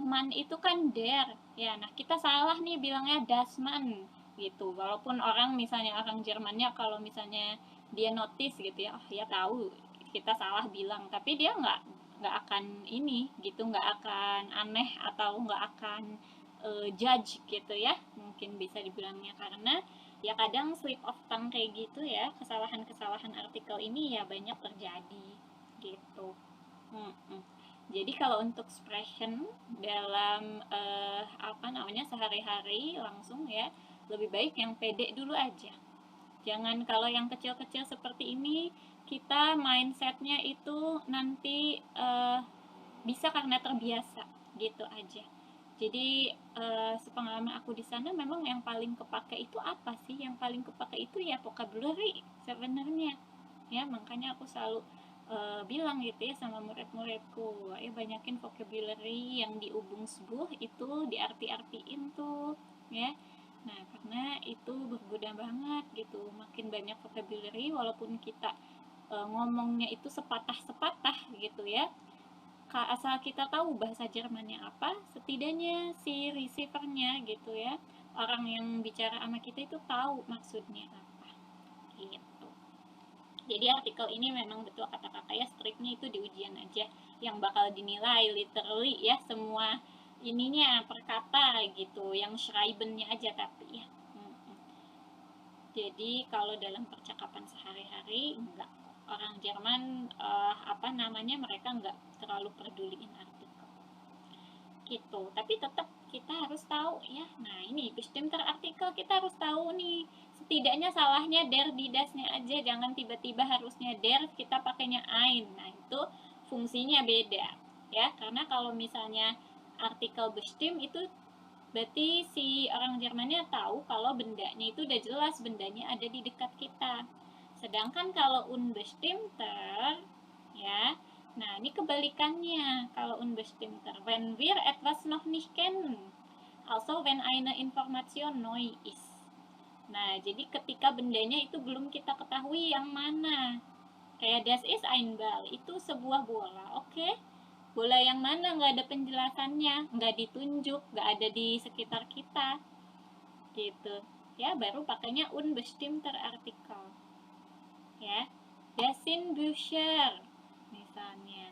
man itu kan der ya, nah kita salah nih bilangnya das man gitu. Walaupun orang misalnya orang Jermannya kalau misalnya dia notice gitu ya, ya tahu kita salah bilang, tapi dia nggak akan ini gitu, nggak akan aneh atau nggak akan judge gitu ya, mungkin bisa dibilangnya. Karena ya kadang slip of tongue kayak gitu ya, kesalahan-kesalahan artikel ini ya banyak terjadi gitu. Jadi kalau untuk expression dalam sehari-hari langsung ya, lebih baik yang pede dulu aja. Jangan kalau yang kecil-kecil seperti ini kita mindsetnya itu nanti bisa karena terbiasa gitu aja. Jadi sepengalaman aku di sana memang yang paling kepake itu apa sih? Yang paling kepake itu ya vocabulary sebenarnya. Ya makanya aku selalu bilang gitu ya sama murid-muridku, ayo banyakin vocabulary yang di Übungsbuch itu diarti-artiin tuh ya. Nah karena itu berguna banget gitu, makin banyak vocabulary walaupun kita ngomongnya itu sepatah-sepatah gitu ya, asal kita tahu bahasa Jermannya apa, setidaknya si receivernya gitu ya, orang yang bicara sama kita itu tahu maksudnya apa gitu. Jadi artikel ini memang betul kata kakak ya, striknya itu di ujian aja yang bakal dinilai literally ya, semua ininya per kata gitu, yang schreibennya aja tapi ya. Jadi kalau dalam percakapan sehari-hari enggak, orang Jerman mereka enggak terlalu peduliin artikel gitu. Tapi tetap kita harus tahu ya. Nah ini bestimmter artikel kita harus tahu nih, setidaknya salahnya der di dasnya aja, jangan tiba-tiba harusnya der kita pakainya ein. Nah itu fungsinya beda ya, karena kalau misalnya artikel bestimmt itu berarti si orang Jermannya tahu kalau bendanya itu udah jelas, bendanya ada di dekat kita. Sedangkan kalau unbestimmter ya, nah ini kebalikannya. Kalau unbestimmter, wenn wir etwas noch nicht kennen, also wenn eine Information neu ist. Nah jadi ketika bendanya itu belum kita ketahui yang mana, kayak das ist ein Ball, itu sebuah bola, oke? Bola yang mana nggak ada penjelasannya, nggak ditunjuk, nggak ada di sekitar kita, gitu ya, baru pakainya unbestimmter artikel ya. Das sind Bücher misalnya.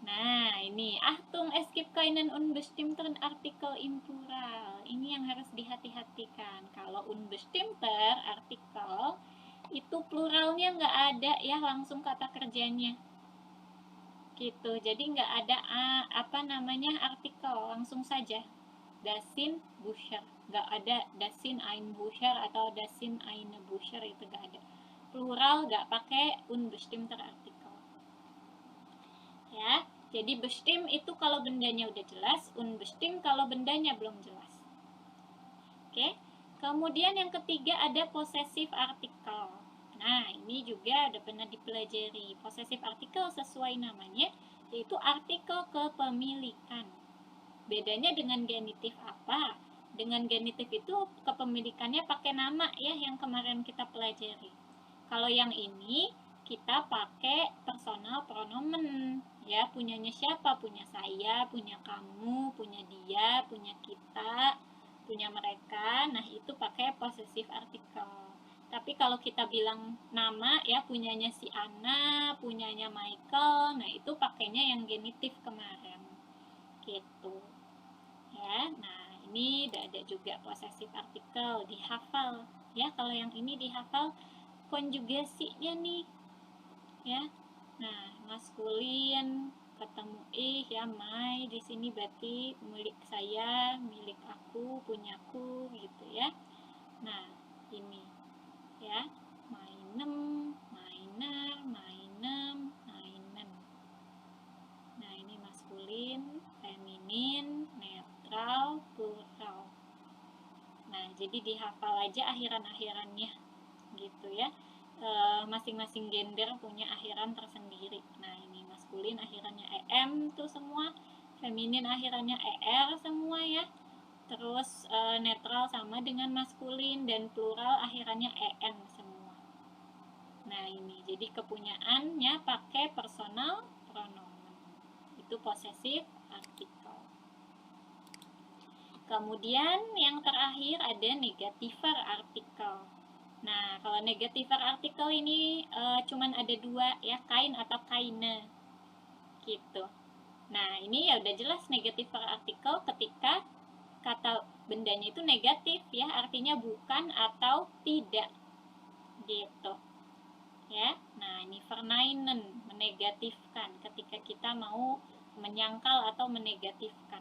Nah ini Achtung, es gibt keinen unbestimmten Artikel im Plural. Ini yang harus dihati-hatikan. Kalau unbestimmter artikel itu pluralnya nggak ada ya, langsung kata kerjanya gitu. Jadi nggak ada artikel, langsung saja das sind Bücher, nggak ada das sind ein Bücher atau das sind eine Bücher, itu nggak ada. Plural nggak pakai unbestimmter artikel ya. Jadi bestimmt itu kalau bendanya udah jelas, unbestimmt kalau bendanya belum jelas. Oke. Kemudian yang ketiga ada possessive artikel. Nah, ini juga udah pernah dipelajari. Possessive artikel sesuai namanya, yaitu artikel kepemilikan. Bedanya dengan genitif apa? Dengan genitif itu kepemilikannya pakai nama ya, yang kemarin kita pelajari. Kalau yang ini kita pakai personal pronomen ya, punyanya siapa? Punya saya, punya kamu, punya dia, punya kita, punya mereka. Nah, itu pakai possessive article. Tapi kalau kita bilang nama ya, punyanya si Ana, punyanya Michael, nah itu pakainya yang genitif kemarin gitu ya. Nah ini udah ada juga possessive article, dihafal ya. Kalau yang ini dihafal konjugasinya nih ya. Nah maskulin ketemu ya, my di sini berarti milik saya, milik aku, punyaku gitu ya. Nah ini ya, meinem, meiner, meinem, meinen. Nah ini maskulin, feminin, netral, plural. Nah jadi dihafal aja akhiran-akhirannya gitu ya. Masing-masing gender punya akhiran tersendiri. Nah ini maskulin akhirannya em tuh semua, feminin akhirannya er semua ya. Terus netral sama dengan maskulin, dan plural akhirannya en semua. Nah ini jadi kepunyaannya pakai personal pronomen, itu possessive article. Kemudian yang terakhir ada negativer article. Nah kalau negativer article ini cuman ada dua ya, kain atau keine gitu. Nah ini ya udah jelas negativer article ketika kata bendanya itu negatif ya, artinya bukan atau tidak gitu ya. Nah ini verneinen, menegatifkan, ketika kita mau menyangkal atau menegatifkan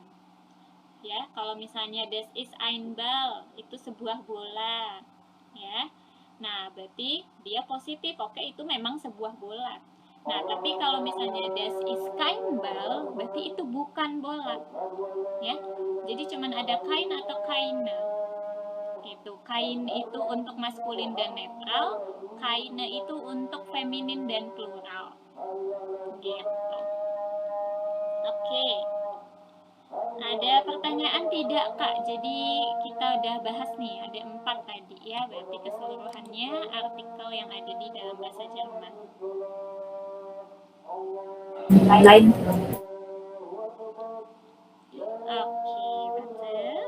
ya. Kalau misalnya das ist ein Ball, itu sebuah bola ya. Nah berarti dia positif, oke itu memang sebuah bola. Nah tapi kalau misalnya das ist kein Ball, berarti itu bukan bola ya. Jadi cuman ada kain atau keine gitu. Kain itu untuk maskulin dan netral, keine itu untuk feminin dan plural gitu. Oke. Ada pertanyaan tidak Kak? Jadi kita udah bahas nih, ada 4 tadi ya, berarti keseluruhannya artikel yang ada di dalam bahasa Jerman. Lain. Oke, betul.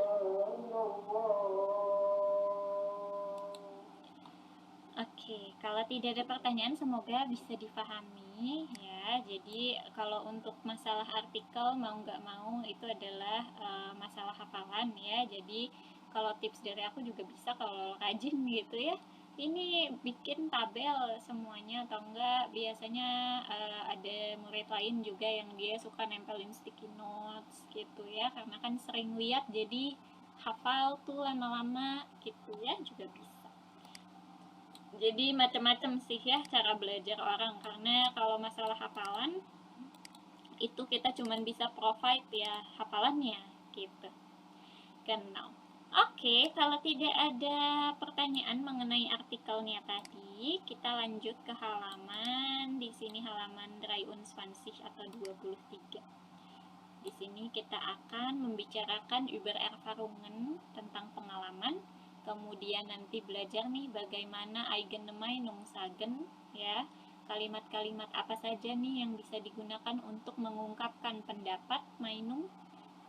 Oke, kalau tidak ada pertanyaan semoga bisa dipahami ya. Jadi kalau untuk masalah artikel mau nggak mau itu adalah masalah hafalan ya. Jadi kalau tips dari aku juga bisa kalau rajin gitu ya, ini bikin tabel semuanya atau enggak. Biasanya ada murid lain juga yang dia suka nempelin sticky notes gitu ya, karena kan sering lihat jadi hafal tuh lama-lama gitu ya, juga bisa. Jadi macam-macam sih ya cara belajar orang, karena kalau masalah hafalan itu kita cuman bisa provide ya hafalannya gitu. Genau. Oke, kalau tidak ada pertanyaan mengenai artikelnya tadi, kita lanjut ke halaman, di sini halaman 23 atau 23. Di sini kita akan membicarakan über Erfahrungen tentang pengalaman, kemudian nanti belajar nih bagaimana eigene Meinung sagen ya. Kalimat-kalimat apa saja nih yang bisa digunakan untuk mengungkapkan pendapat Meinung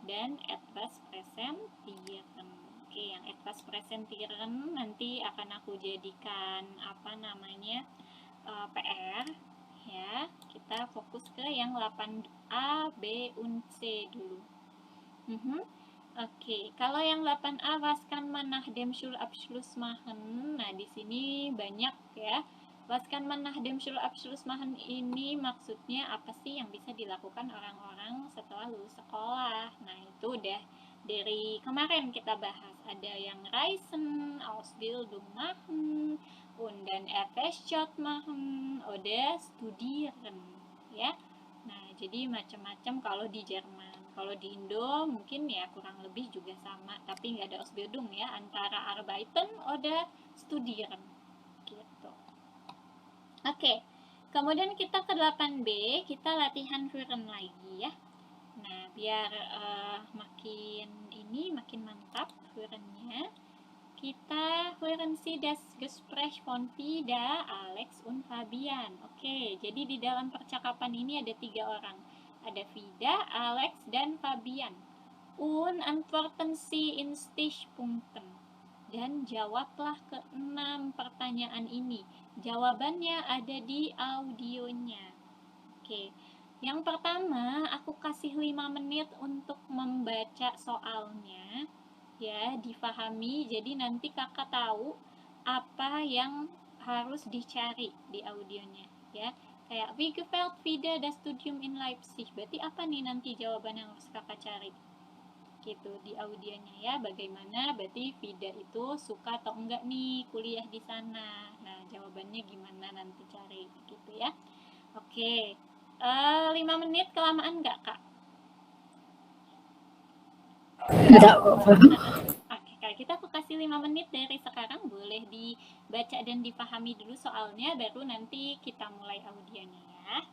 dan etwas presentieren. Oke, yang etwas presentieren nanti akan aku jadikan PR ya. Kita fokus ke yang 8A, B, und C dulu. Oke, kalau yang 8A was kann man nach dem Schulabschluss machen? Nah, di sini banyak ya. Was kann man nach dem Schulabschluss machen ini maksudnya apa sih yang bisa dilakukan orang-orang setelah lulus sekolah? Nah, itu udah dari kemarin kita bahas. Ada yang Reisen, Ausbildung machen, und dann FSJ machen, oder studieren ya. Nah, jadi macam-macam kalau di Jerman. Kalau di Indo mungkin ya kurang lebih juga sama, tapi nggak ada Ausbildung ya, antara arbeiten oder studieren gitu. Oke, kemudian kita ke 8B, kita latihan führen lagi ya. Nah, biar makin mantap führennya, kita hören Sie das Gespräch von Vida, Alex, und Fabian. Oke, jadi di dalam percakapan ini ada 3 orang. Ada Vida, Alex, dan Fabian. Und antworten Sie in Stichpunkten. Dan jawablah ke-6 pertanyaan ini. Jawabannya ada di audionya. Oke, yang pertama aku kasih 5 menit untuk membaca soalnya. Ya, difahami, jadi nanti kakak tahu apa yang harus dicari di audionya ya. Kayak wie gefällt Vida das Studium in Leipzig, berarti apa nih nanti jawaban yang harus kakak cari gitu di audionya ya. Bagaimana berarti Vida itu suka atau enggak nih kuliah di sana. Nah, jawabannya gimana nanti cari gitu ya. Oke, 5 menit kelamaan enggak kak? Enggak kok. Oke, kalau kita aku kasih 5 menit dari sekarang, boleh dibaca dan dipahami dulu soalnya, baru nanti kita mulai audionya ya.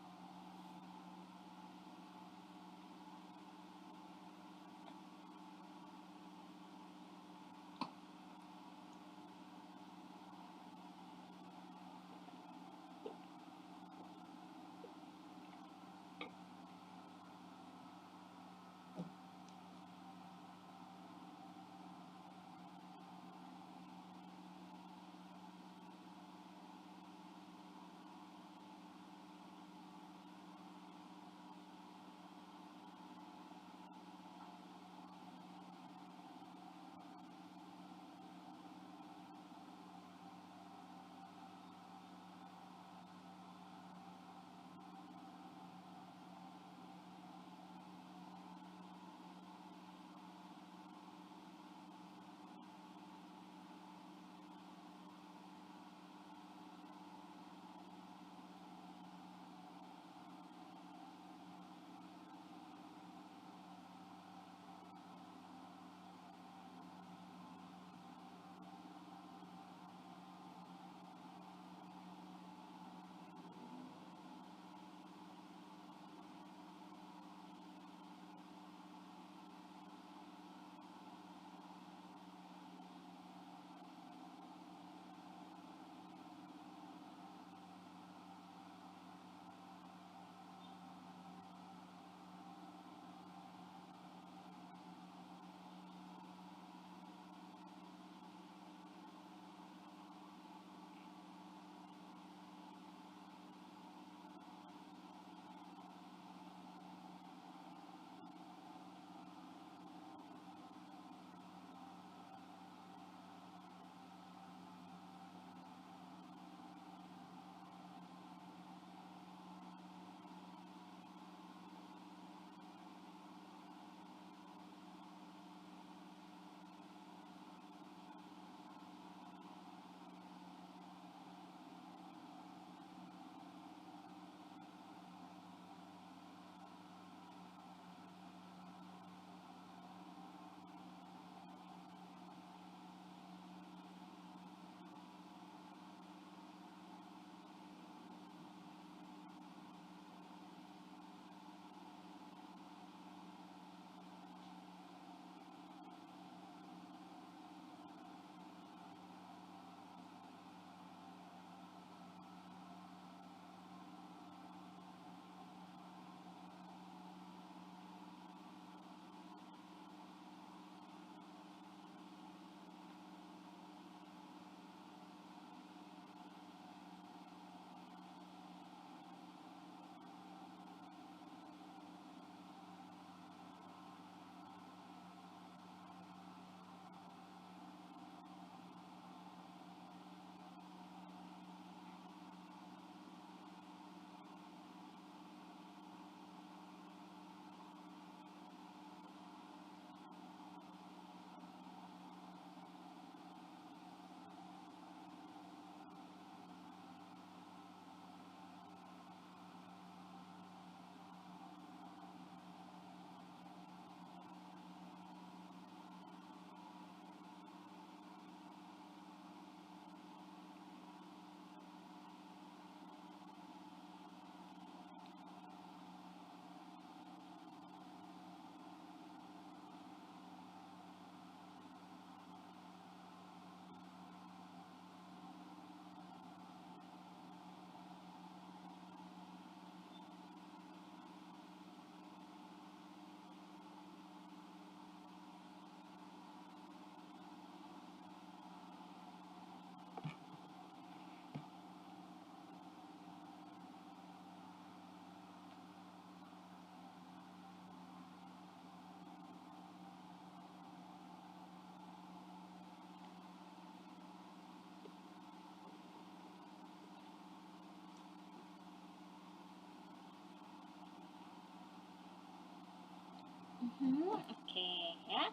Oke ya.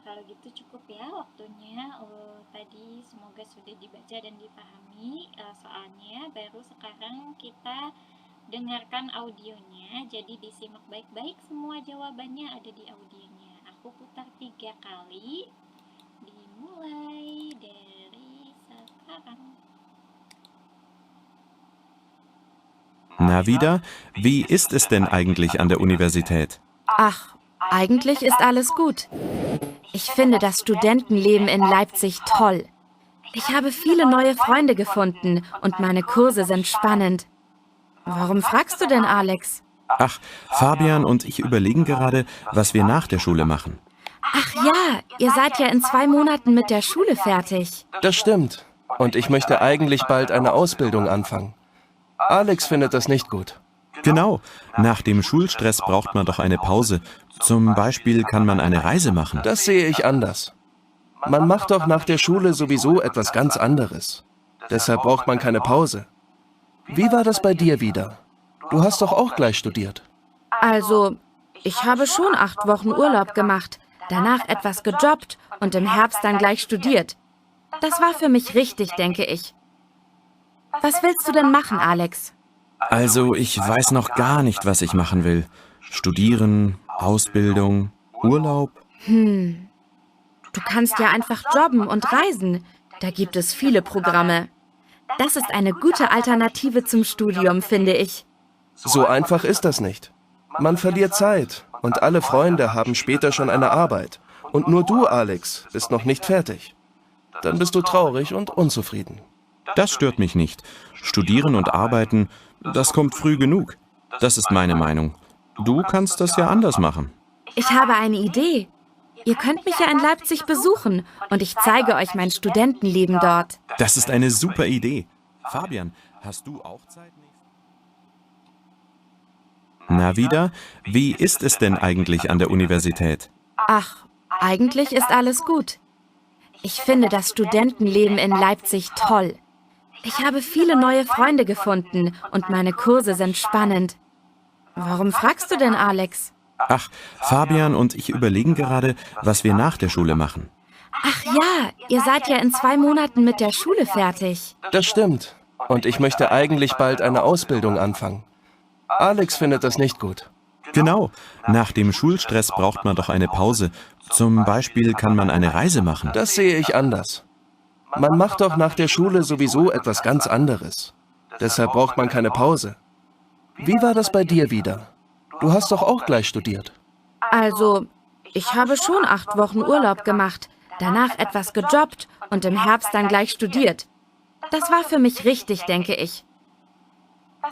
Kalau gitu cukup ya waktunya. Tadi semoga sudah dibaca dan dipahami soalnya. Baru sekarang kita dengarkan audionya. Jadi disimak baik-baik, semua jawabannya ada di audionya. Aku putar 3 kali. Dimulai dari sekarang. Na wieder, wie ist es denn eigentlich an der Universität? Ach, eigentlich ist alles gut. Ich finde das Studentenleben in Leipzig toll. Ich habe viele neue Freunde gefunden und meine Kurse sind spannend. Warum fragst du denn, Alex? Ach, Fabian und ich überlegen gerade, was wir nach der Schule machen. Ach ja, ihr seid ja in 2 Monaten mit der Schule fertig. Das stimmt. Und ich möchte eigentlich bald eine Ausbildung anfangen. Alex findet das nicht gut. Genau, nach dem Schulstress braucht man doch eine Pause. Zum Beispiel kann man eine Reise machen. Das sehe ich anders. Man macht doch nach der Schule sowieso etwas ganz anderes. Deshalb braucht man keine Pause. Wie war das bei dir wieder? Du hast doch auch gleich studiert. Also, ich habe schon 8 Wochen Urlaub gemacht, danach etwas gejobbt und im Herbst dann gleich studiert. Das war für mich richtig, denke ich. Was willst du denn machen, Alex? Also, ich weiß noch gar nicht, was ich machen will. Studieren, Ausbildung, Urlaub. Du kannst ja einfach jobben und reisen. Da gibt es viele Programme. Das ist eine gute Alternative zum Studium, finde ich. So einfach ist das nicht. Man verliert Zeit und alle Freunde haben später schon eine Arbeit. Und nur du, Alex, bist noch nicht fertig. Dann bist du traurig und unzufrieden. Das stört mich nicht. Studieren und arbeiten, das kommt früh genug. Das ist meine Meinung. Du kannst das ja anders machen. Ich habe eine Idee. Ihr könnt mich ja in Leipzig besuchen und ich zeige euch mein Studentenleben dort. Das ist eine super Idee. Fabian, hast du auch Zeit? Na wieder, wie ist es denn eigentlich an der Universität? Ach, eigentlich ist alles gut. Ich finde das Studentenleben in Leipzig toll. Ich habe viele neue Freunde gefunden und meine Kurse sind spannend. Warum fragst du denn, Alex? Ach, Fabian und ich überlegen gerade, was wir nach der Schule machen. Ach ja, ihr seid ja in 2 Monaten mit der Schule fertig. Das stimmt. Und ich möchte eigentlich bald eine Ausbildung anfangen. Alex findet das nicht gut. Genau, nach dem Schulstress braucht man doch eine Pause. Zum Beispiel kann man eine Reise machen. Das sehe ich anders. Man macht doch nach der Schule sowieso etwas ganz anderes. Deshalb braucht man keine Pause. Wie war das bei dir wieder? Du hast doch auch gleich studiert. Also, ich habe schon 8 Wochen Urlaub gemacht, danach etwas gejobbt und im Herbst dann gleich studiert. Das war für mich richtig, denke ich.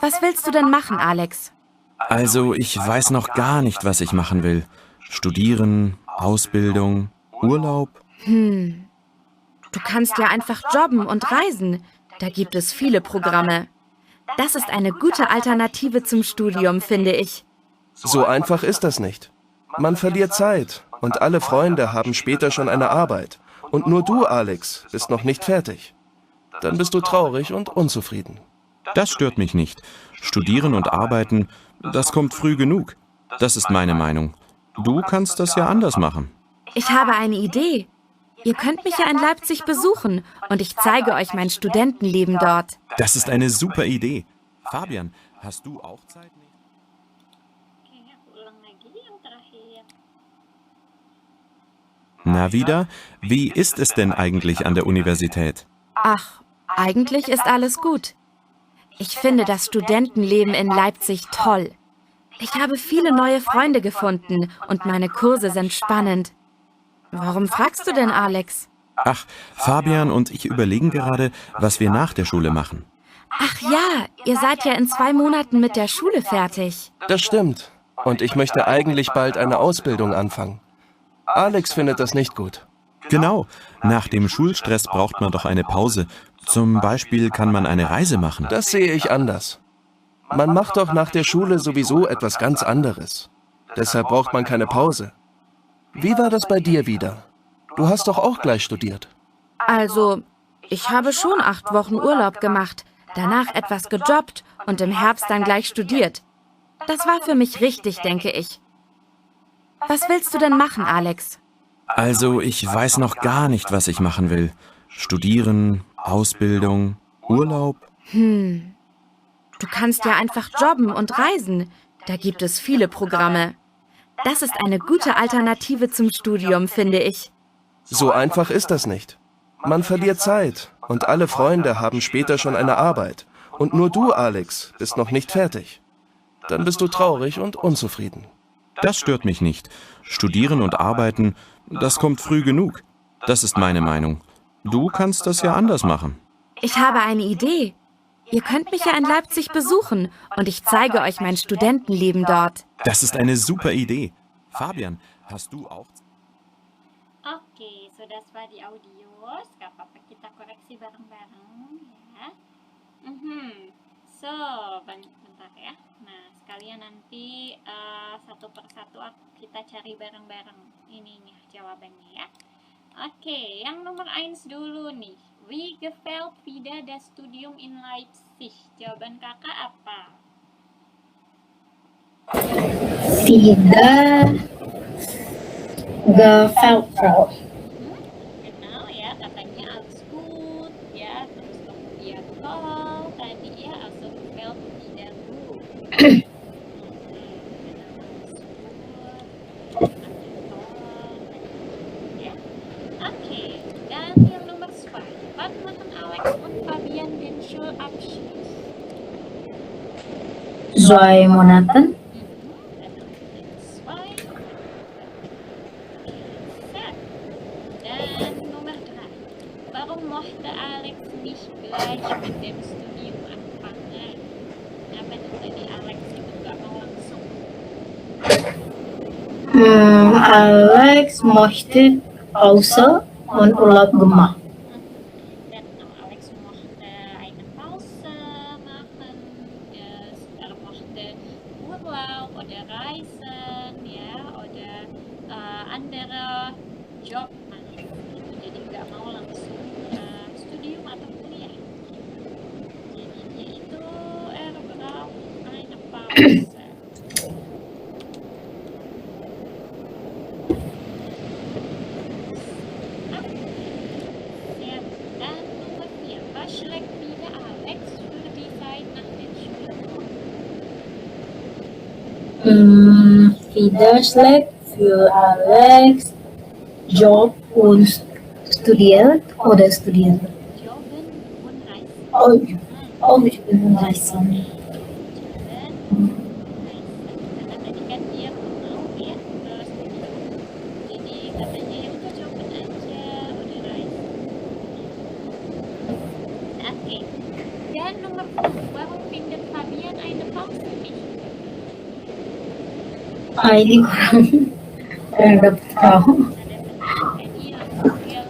Was willst du denn machen, Alex? Also, ich weiß noch gar nicht, was ich machen will. Studieren, Ausbildung, Urlaub. Du kannst ja einfach jobben und reisen. Da gibt es viele Programme. Das ist eine gute Alternative zum Studium, finde ich. So einfach ist das nicht. Man verliert Zeit und alle Freunde haben später schon eine Arbeit. Und nur du, Alex, bist noch nicht fertig. Dann bist du traurig und unzufrieden. Das stört mich nicht. Studieren und arbeiten, das kommt früh genug. Das ist meine Meinung. Du kannst das ja anders machen. Ich habe eine Idee. Ihr könnt mich ja in Leipzig besuchen und ich zeige euch mein Studentenleben dort. Das ist eine super Idee. Fabian, hast du auch Zeit? Oke, aku ulang lagi yang terakhir. Na wieder, wie ist es denn eigentlich an der Universität? Ach, eigentlich ist alles gut. Ich finde das Studentenleben in Leipzig toll. Ich habe viele neue Freunde gefunden und meine Kurse sind spannend. Warum fragst du denn, Alex? Ach, Fabian und ich überlegen gerade, was wir nach der Schule machen. Ach ja, ihr seid ja in 2 Monaten mit der Schule fertig. Das stimmt. Und ich möchte eigentlich bald eine Ausbildung anfangen. Alex findet das nicht gut. Genau, nach dem Schulstress braucht man doch eine Pause. Zum Beispiel kann man eine Reise machen. Das sehe ich anders. Man macht doch nach der Schule sowieso etwas ganz anderes. Deshalb braucht man keine Pause. Wie war das bei dir wieder? Du hast doch auch gleich studiert. Also, ich habe schon 8 Wochen Urlaub gemacht, danach etwas gejobbt und im Herbst dann gleich studiert. Das war für mich richtig, denke ich. Was willst du denn machen, Alex? Also, ich weiß noch gar nicht, was ich machen will. Studieren, Ausbildung, Urlaub. Du kannst ja einfach jobben und reisen. Da gibt es viele Programme. Das ist eine gute Alternative zum Studium, finde ich. So einfach ist das nicht. Man verliert Zeit und alle Freunde haben später schon eine Arbeit. Und nur du, Alex, bist noch nicht fertig. Dann bist du traurig und unzufrieden. Das stört mich nicht. Studieren und arbeiten, das kommt früh genug. Das ist meine Meinung. Du kannst das ja anders machen. Ich habe eine Idee. Ihr könnt mich ja in Leipzig besuchen und ich zeige euch mein Studentenleben dort. Das ist eine super Idee. Fabian, hast du auch... Oke, so das war die Audios. Gak apa-apa, kita koreksi bareng-bareng ya. So, bentar ya. Nah, sekalian nanti satu persatu kita cari bareng-bareng ininya jawabannya ya. Oke, yang nomor 1 dulu nih. Wie gefällt Vida das Studium in Leipzig? Jawaban kakak apa? Vida gefällt, Frau. Genau ya, katanya alles gut ya, terus kemudian toll tadi ya, also gefällt Vida gut. Oke, dan yang nomor 2. Was machen Alex und Fabian den Schulabschluss? 2 Monaten. Dan nomor 3. Warum mochte Alex nicht gleich mit dem Studium anfangen? Kenapa tuh tadi Alex itu gak mau langsung? Alex möchte Pause und Urlaub gemacht. Dan Alex mochte eine Pause machen, mochte Urlaub oder Reisen, ya, oder andere Job machen. Jadi nggak mau langsung studium atau kuliah. Jadi dia itu braucht eine Pause. Dan nomor 4. Was schlägt wieder Alex für die Zeit nach den Schulferien? Vida schlägt für Alex Job und studiert oder studiert. Jobben und Reisen. Ich bin Reisen. Karena tadi kan dia mau ya studium. Jadi katanya ya udah jobben aja, udah Reisen. Oke. Dan nomor 5. Warum findet Fabian eine Pause nicht? Ini kurang dapat Frau. Jadi langsung dia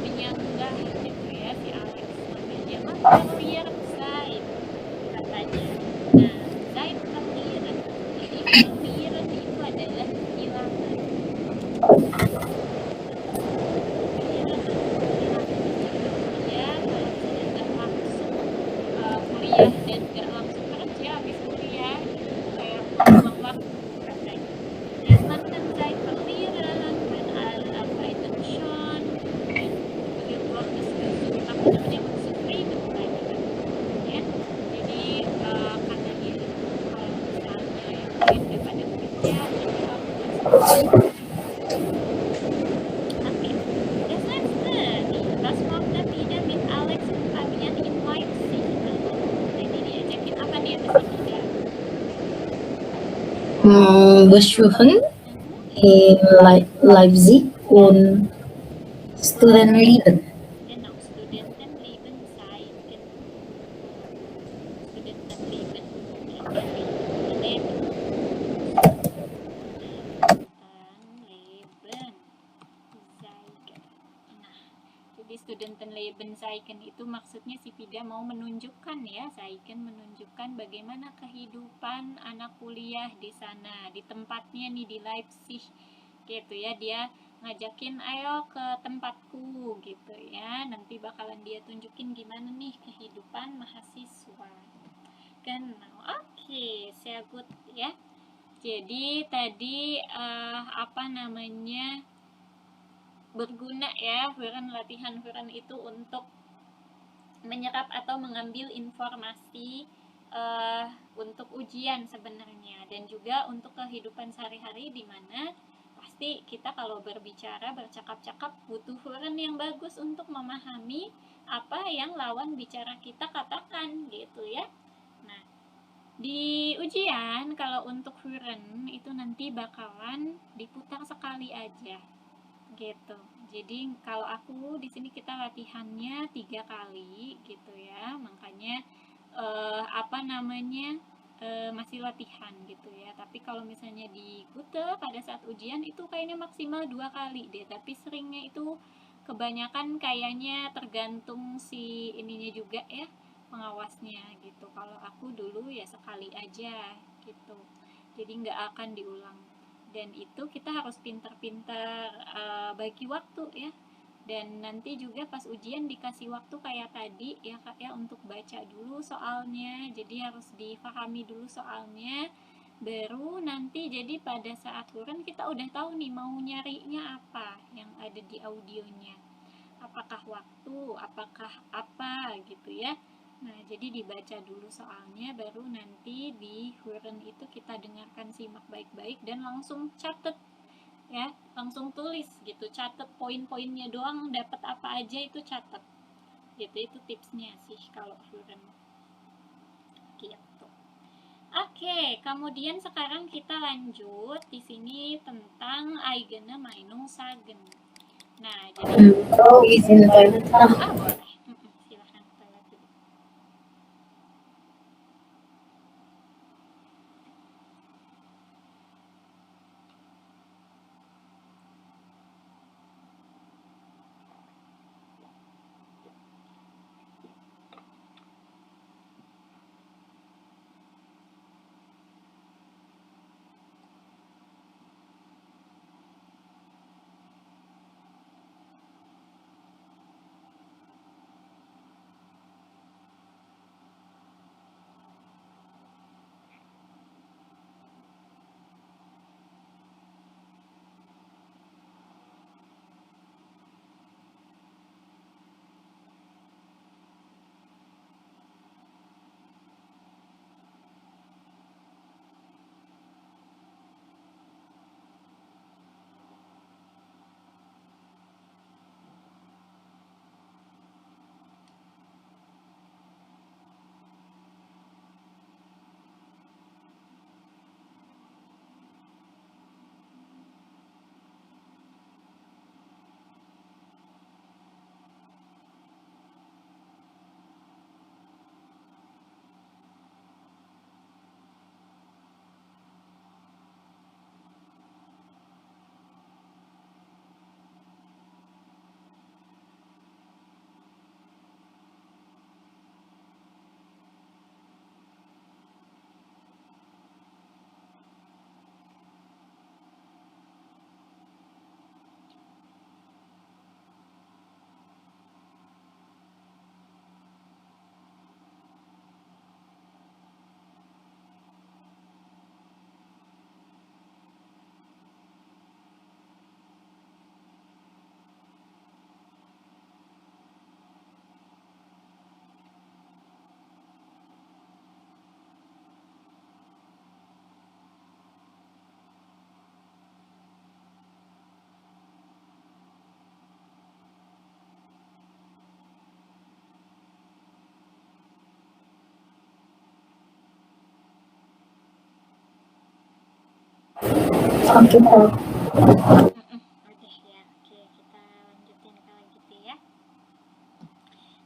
menyanggah gitu ya si Alex, makanya verlieren Zeit katanya. Nah, Zeit verlieren, jadi verlieren itu adalah kehilangan. Ya, kalau misalnya nggak langsung kuliah dan nggak langsung kerja habis kuliah, kayak buang waktu katanya. Es man kann Zeit verlieren, wenn alle arbeiten schon, wenn beliau das gesucht, apa namanya, unzufrieden bleiben, ya. Jadi karena dia itu kalau misalnya yang lain daripada kerja, jadi aku Oke, das letzte nih, was mochte Vida mit Alex und Fabian in Leipzig? Jadi diajakin apa nih sama si Vida? Besuchen in Leipzig und Studentenleben. Genau, Studentenleben zeigen. Studentenleben, Leben. Jadi Studentenleben zeigen itu maksudnya si Vida mau menunjukkan ya, zeigen menunjukkan bagaimana kehidupan anak kuliah di sana, di tempatnya nih di Leipzig gitu ya. Dia ngajakin ayo ke tempatku gitu ya, nanti bakalan dia tunjukin gimana nih kehidupan mahasiswa. Genau, oke, sehr gut ya. Jadi tadi berguna ya latihan Huren itu untuk menyerap atau mengambil informasi untuk ujian sebenarnya, dan juga untuk kehidupan sehari-hari, di mana pasti kita kalau berbicara, bercakap-cakap butuh Huren yang bagus untuk memahami apa yang lawan bicara kita katakan gitu ya. Nah, di ujian kalau untuk Huren itu nanti bakalan diputar sekali aja gitu. Jadi kalau aku di sini kita latihannya 3 kali gitu ya. Makanya masih latihan gitu ya. Tapi kalau misalnya di Gute pada saat ujian itu kayaknya maksimal 2 kali deh. Tapi seringnya itu kebanyakan kayaknya tergantung si ininya juga ya, pengawasnya gitu. Kalau aku dulu ya sekali aja gitu. Jadi nggak akan diulang. Dan itu kita harus pintar-pintar bagi waktu ya. Dan nanti juga pas ujian dikasih waktu kayak tadi ya Kak ya, untuk baca dulu soalnya. Jadi harus difahami dulu soalnya, baru nanti jadi pada saat Huren kita udah tahu nih mau nyarinya apa yang ada di audionya, apakah waktu, apakah apa gitu ya. Nah, jadi dibaca dulu soalnya, baru nanti di Huren itu kita dengarkan, simak baik-baik, dan langsung catet ya, langsung tulis gitu, catet poin-poinnya doang, dapat apa aja itu catet gitu. Itu tipsnya sih kalau Huren gitu. Oke, kemudian sekarang kita lanjut di sini tentang eigene Meinung sagen. Nah, jadi izin toilet. boleh. Silahkan ke toilet dulu. Oke, Prof. Oke ya, oke kita lanjutin kalau gitu ya.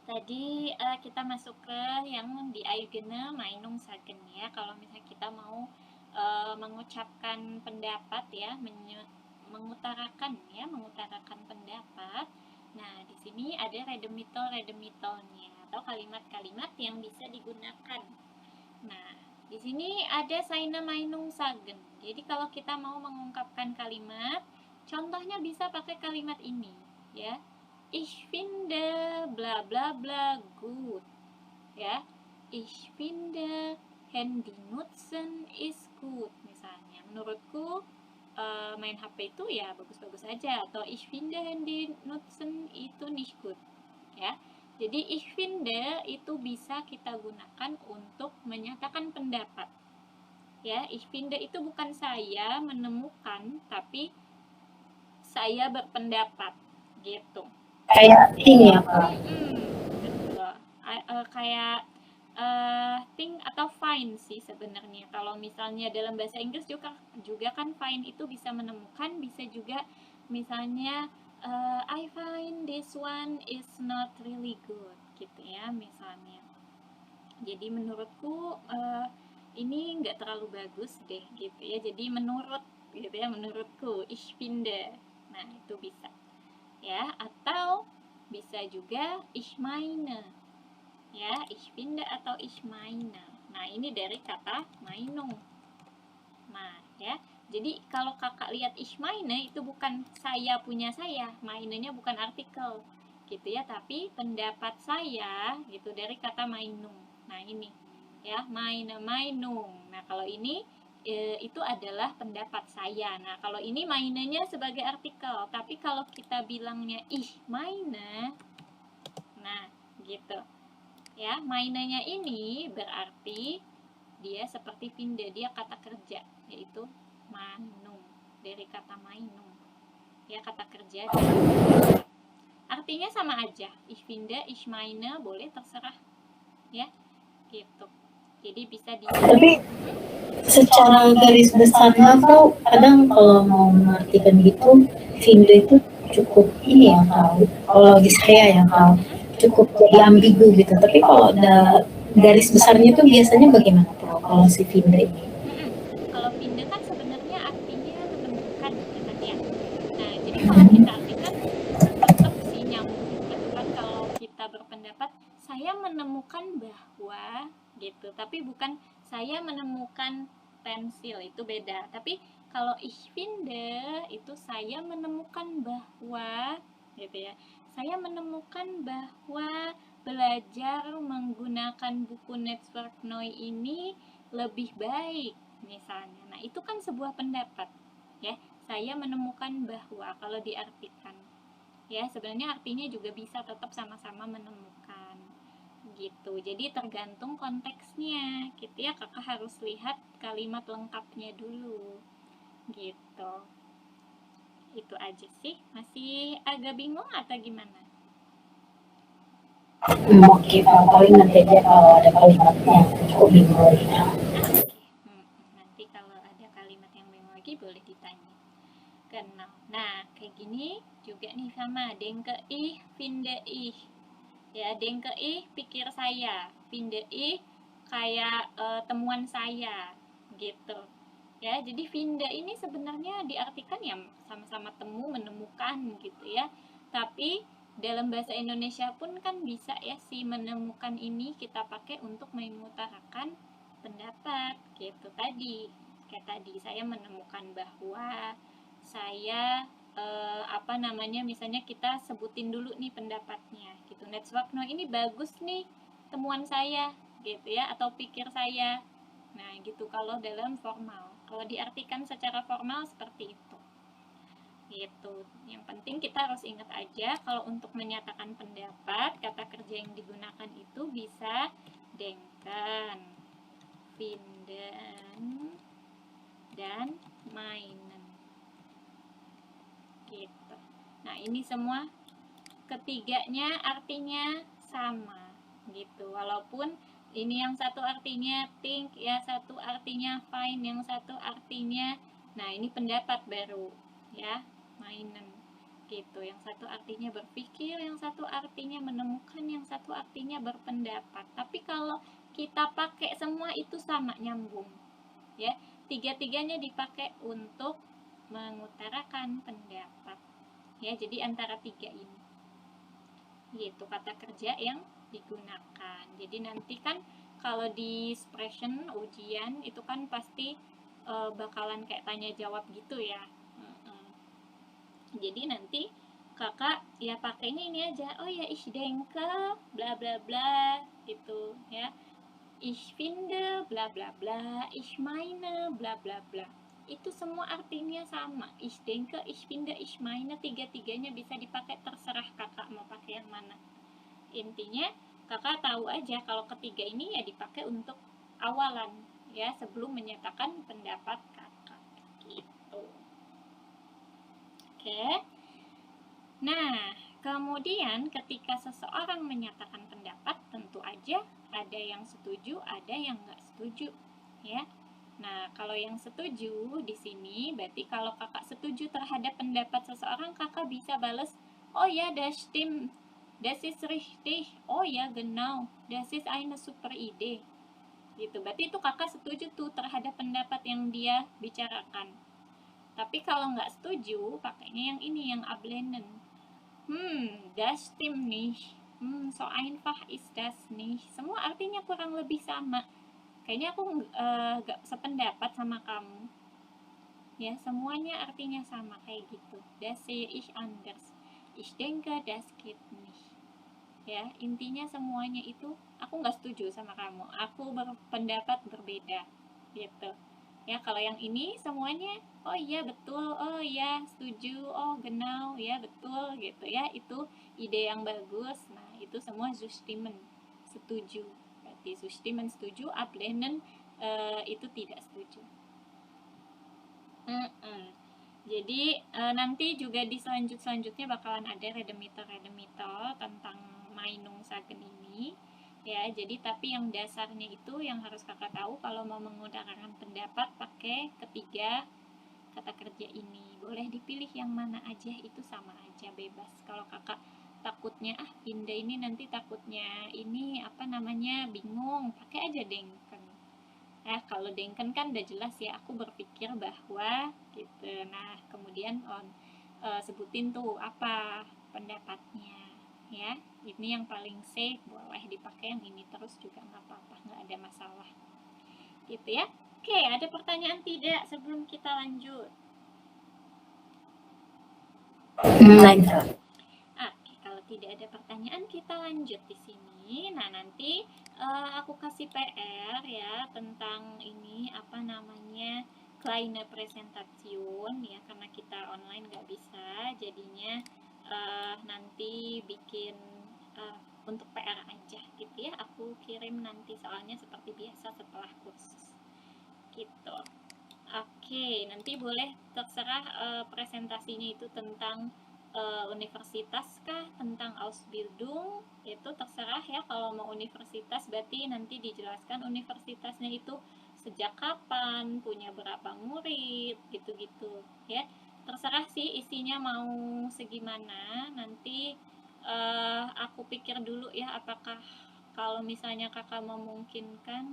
Tadi kita masuk ke yang di eigene Meinung sagen ya. Kalau misalnya kita mau mengucapkan pendapat ya, mengutarakan pendapat. Nah, di sini ada redemitolnya atau kalimat-kalimat yang bisa digunakan. Nah, di sini ada seine Meinung sagen. Jadi kalau kita mau mengungkapkan kalimat, contohnya bisa pakai kalimat ini ya. Ich finde bla bla bla gut. Ya. Ich finde Handy nutzen is good misalnya. Menurutku main HP itu ya bagus-bagus aja, atau ich finde Handy nutzen itu nicht gut ya. Jadi ich finde itu bisa kita gunakan untuk menyatakan pendapat ya. Ich finde itu bukan saya menemukan, tapi saya berpendapat gitu. Kayak ting ya Kak. Betul. Kayak think atau find sih sebenarnya. Kalau misalnya dalam bahasa Inggris juga kan find itu bisa menemukan, bisa juga misalnya I find this one is not really good gitu ya misalnya. Jadi menurutku ini nggak terlalu bagus deh gitu ya. Jadi menurut gitu ya, menurutku ich finde. Nah itu bisa ya, atau bisa juga ich meine ya, ich finde atau ich meine. Nah ini dari kata Meinung. Nah ya, jadi kalau kakak lihat ich meine itu bukan saya punya saya, meine-nya bukan artikel gitu ya, tapi pendapat saya gitu dari kata Meinung. Nah ini ya, meine Meinung. Nah kalau ini itu adalah pendapat saya. Nah kalau ini meine-nya sebagai artikel, tapi kalau kita bilangnya ich meine, nah gitu ya, mainannya ini berarti dia seperti finde, dia kata kerja, yaitu manung, dari kata mainung ya, kata kerja dari artinya sama aja, ich finde, ich meine, boleh terserah ya gitu. Jadi bisa di Tapi secara garis besarnya Kak, kadang kalau mau mengartikan gitu, finde itu cukup ini ya Kak, kalau bagi saya ya Kak, cukup jadi ambigu gitu. Tapi kalau ada garis besarnya itu biasanya bagaimana Kak, kalau si finde ini? Kalau finde kan sebenarnya artinya menemukan kan ya. Nah jadi kalau kita artikan tetap sih nyambung gitu kan. Kalau kita berpendapat saya menemukan bahwa gitu, tapi bukan saya menemukan pensil, itu beda. Tapi kalau ich finde itu saya menemukan bahwa gitu ya, saya menemukan bahwa belajar menggunakan buku Network Noi ini lebih baik misalnya. Nah itu kan sebuah pendapat ya, saya menemukan bahwa. Kalau diartikan ya sebenarnya artinya juga bisa tetap sama-sama menemukan gitu. Jadi tergantung konteksnya gitu ya, kakak harus lihat kalimat lengkapnya dulu gitu. Itu aja sih. Masih agak bingung atau gimana? Oke Kak, paling nanti aja kalau ada kalimatnya cukup bingung. Nanti kalau ada kalimat yang bingung lagi boleh ditanya. Genau. Nah kayak gini juga nih sama, denke ich, finde ich ya, denke ich pikir saya, finde ich kayak temuan saya gitu ya. Jadi finde ini sebenarnya diartikan ya sama-sama temu, menemukan gitu ya, tapi dalam bahasa Indonesia pun kan bisa ya si menemukan ini kita pakai untuk mengutarakan pendapat gitu. Tadi kayak tadi saya menemukan bahwa saya misalnya kita sebutin dulu nih pendapatnya gitu, Network Noi ini bagus nih temuan saya gitu ya, atau pikir saya. Nah gitu kalau dalam formal. Kalau diartikan secara formal seperti itu gitu. Yang penting kita harus ingat aja kalau untuk menyatakan pendapat, kata kerja yang digunakan itu bisa denken, finden, dan meinen gitu. Nah ini semua ketiganya artinya sama gitu, walaupun ini yang satu artinya think ya, satu artinya find, yang satu artinya, nah ini pendapat baru ya, meinen gitu. Yang satu artinya berpikir, yang satu artinya menemukan, yang satu artinya berpendapat. Tapi kalau kita pakai semua itu sama, nyambung ya, tiga-tiganya dipakai untuk mengutarakan pendapat ya. Jadi antara tiga ini gitu kata kerja yang digunakan. Jadi nanti kan kalau di expression ujian itu kan pasti bakalan kayak tanya jawab gitu ya. Jadi nanti kakak ya pakainya ini aja, oh ya ich denke bla bla bla gitu ya, Ich finde bla bla bla, ich meine bla bla bla. Itu semua artinya sama. Ich denke, ich finde, ich meine, tiga-tiganya bisa dipakai, terserah kakak mau pakai yang mana. Intinya kakak tahu aja kalau ketiga ini ya dipakai untuk awalan ya, sebelum menyatakan pendapat kakak gitu. Oke. Nah, kemudian ketika seseorang menyatakan pendapat, tentu aja ada yang setuju, ada yang nggak setuju, ya. Nah, kalau yang setuju di sini, berarti kalau kakak setuju terhadap pendapat seseorang, kakak bisa balas, oh ya, das stimmt, das ist richtig, oh ya, genau, das ist eine super Idee. Gitu, berarti itu kakak setuju tuh terhadap pendapat yang dia bicarakan. Tapi kalau nggak setuju, pakainya yang ini, yang ablehnen. Das stimmt nicht. So einfach ist das nicht. Semua artinya kurang lebih sama. Kayaknya aku gak sependapat sama kamu. Ya, semuanya artinya sama kayak gitu. Das sehe ich anders. Ich denke, das geht nicht. Ya, intinya semuanya itu aku nggak setuju sama kamu. Aku berpendapat berbeda. Gitu. Ya, kalau yang ini semuanya oh iya betul, oh iya setuju, oh genau, ya betul gitu ya. Itu ide yang bagus. Nah, itu semua zustimmen, setuju. Berarti zustimmen setuju, ablehnen itu tidak setuju. Jadi nanti juga di selanjutnya bakalan ada redemiter tentang Meinung Sagen ini. Ya, jadi tapi yang dasarnya itu yang harus kakak tahu kalau mau mengutarakan pendapat pakai ketiga kata kerja ini. Boleh dipilih yang mana aja, itu sama aja, bebas. Kalau kakak takutnya pindah ini nanti takutnya ini bingung, pakai aja denken. Kalau denken kan udah jelas ya, aku berpikir bahwa gitu. Nah, kemudian sebutin tuh apa pendapatnya. Ya, ini yang paling safe, boleh dipakai yang ini terus juga nggak apa-apa, nggak ada masalah gitu ya. Oke, ada pertanyaan tidak sebelum kita lanjut? Oke, kalau tidak ada pertanyaan kita lanjut di sini. Nah, nanti aku kasih PR ya tentang ini kleine Präsentation ya, karena kita online nggak bisa, jadinya nanti bikin untuk PR aja gitu ya. Aku kirim nanti soalnya seperti biasa setelah kursus gitu. Oke, nanti boleh terserah presentasinya itu tentang universitas kah, tentang Ausbildung, itu terserah ya. Kalau mau universitas berarti nanti dijelaskan universitasnya itu sejak kapan, punya berapa murid, gitu-gitu ya. Terserah sih isinya mau segimana, nanti aku pikir dulu ya apakah kalau misalnya kakak memungkinkan,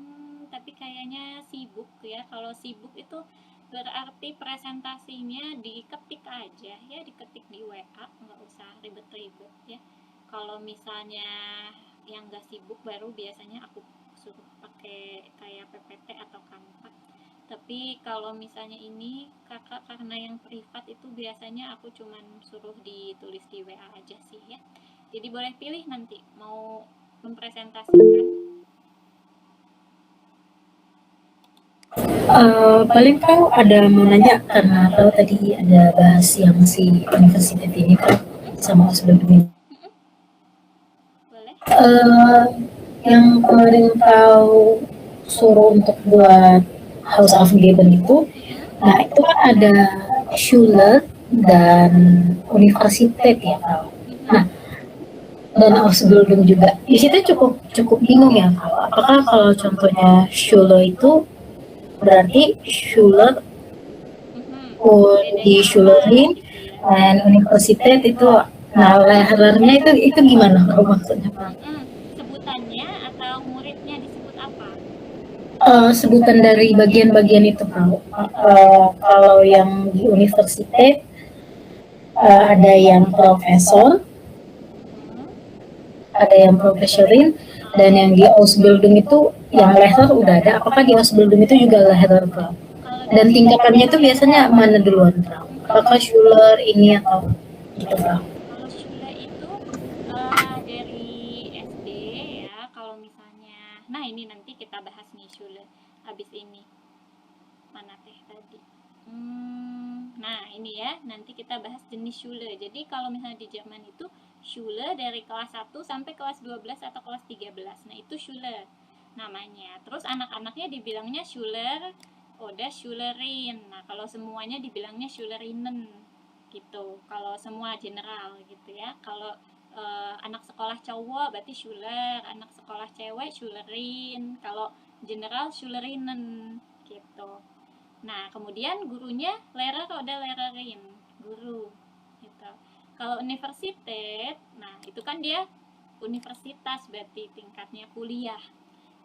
tapi kayaknya sibuk ya. Kalau sibuk itu berarti presentasinya diketik aja ya, diketik di WA, nggak usah ribet-ribet ya. Kalau misalnya yang nggak sibuk baru biasanya aku suruh pakai kayak PPT atau Canva. Tapi kalau misalnya ini kakak karena yang privat itu biasanya aku cuman suruh ditulis di WA aja sih ya. Jadi boleh pilih nanti mau mempresentasikan. Paling kau ada mau nanya karena kau tadi ada bahas yang si universitas ini kan sama sebelumnya. Boleh. Yang kemarin kau suruh untuk buat House of Gaben itu, nah itu kan ada Schule dan universitas ya kau. Nah, dan Ausbildung juga. Di situ cukup bingung ya kau. Apakah kalau contohnya Schule itu berarti Schule di Schulerin dan universitas itu, nah lehernya itu gimana kau maksudnya? Sebutannya atau muridnya disebut apa? Sebutan dari bagian-bagian itu kau. Kalau yang di universitas ada yang profesor, ada yang profesorin, dan yang di Ausbildung itu yang leher udah ada. Apakah di Ausbildung itu juga leher kau? Dan tingkatannya itu biasanya mana duluan kau? Apakah Schuler ini atau gitu kau? Kalau Schule itu dari SD ya. Kalau misalnya, nah ini nanti kita habis ini. Mana teh tadi? Nah, ini ya, nanti kita bahas jenis Schule. Jadi kalau misalnya di Jerman itu Schule dari kelas 1 sampai kelas 12 atau kelas 13. Nah, itu Schule namanya. Terus anak-anaknya dibilangnya Schüler oder Schülerin. Nah, kalau semuanya dibilangnya Schülerinnen gitu. Kalau semua general gitu ya. Kalau anak sekolah cowok berarti Schüler, anak sekolah cewek Schülerin. Kalau general Schülerinnen gitu. Nah, kemudian gurunya Lehrer oder Lehrerin, guru gitu. Kalau universitas, nah itu kan dia universitas berarti tingkatnya kuliah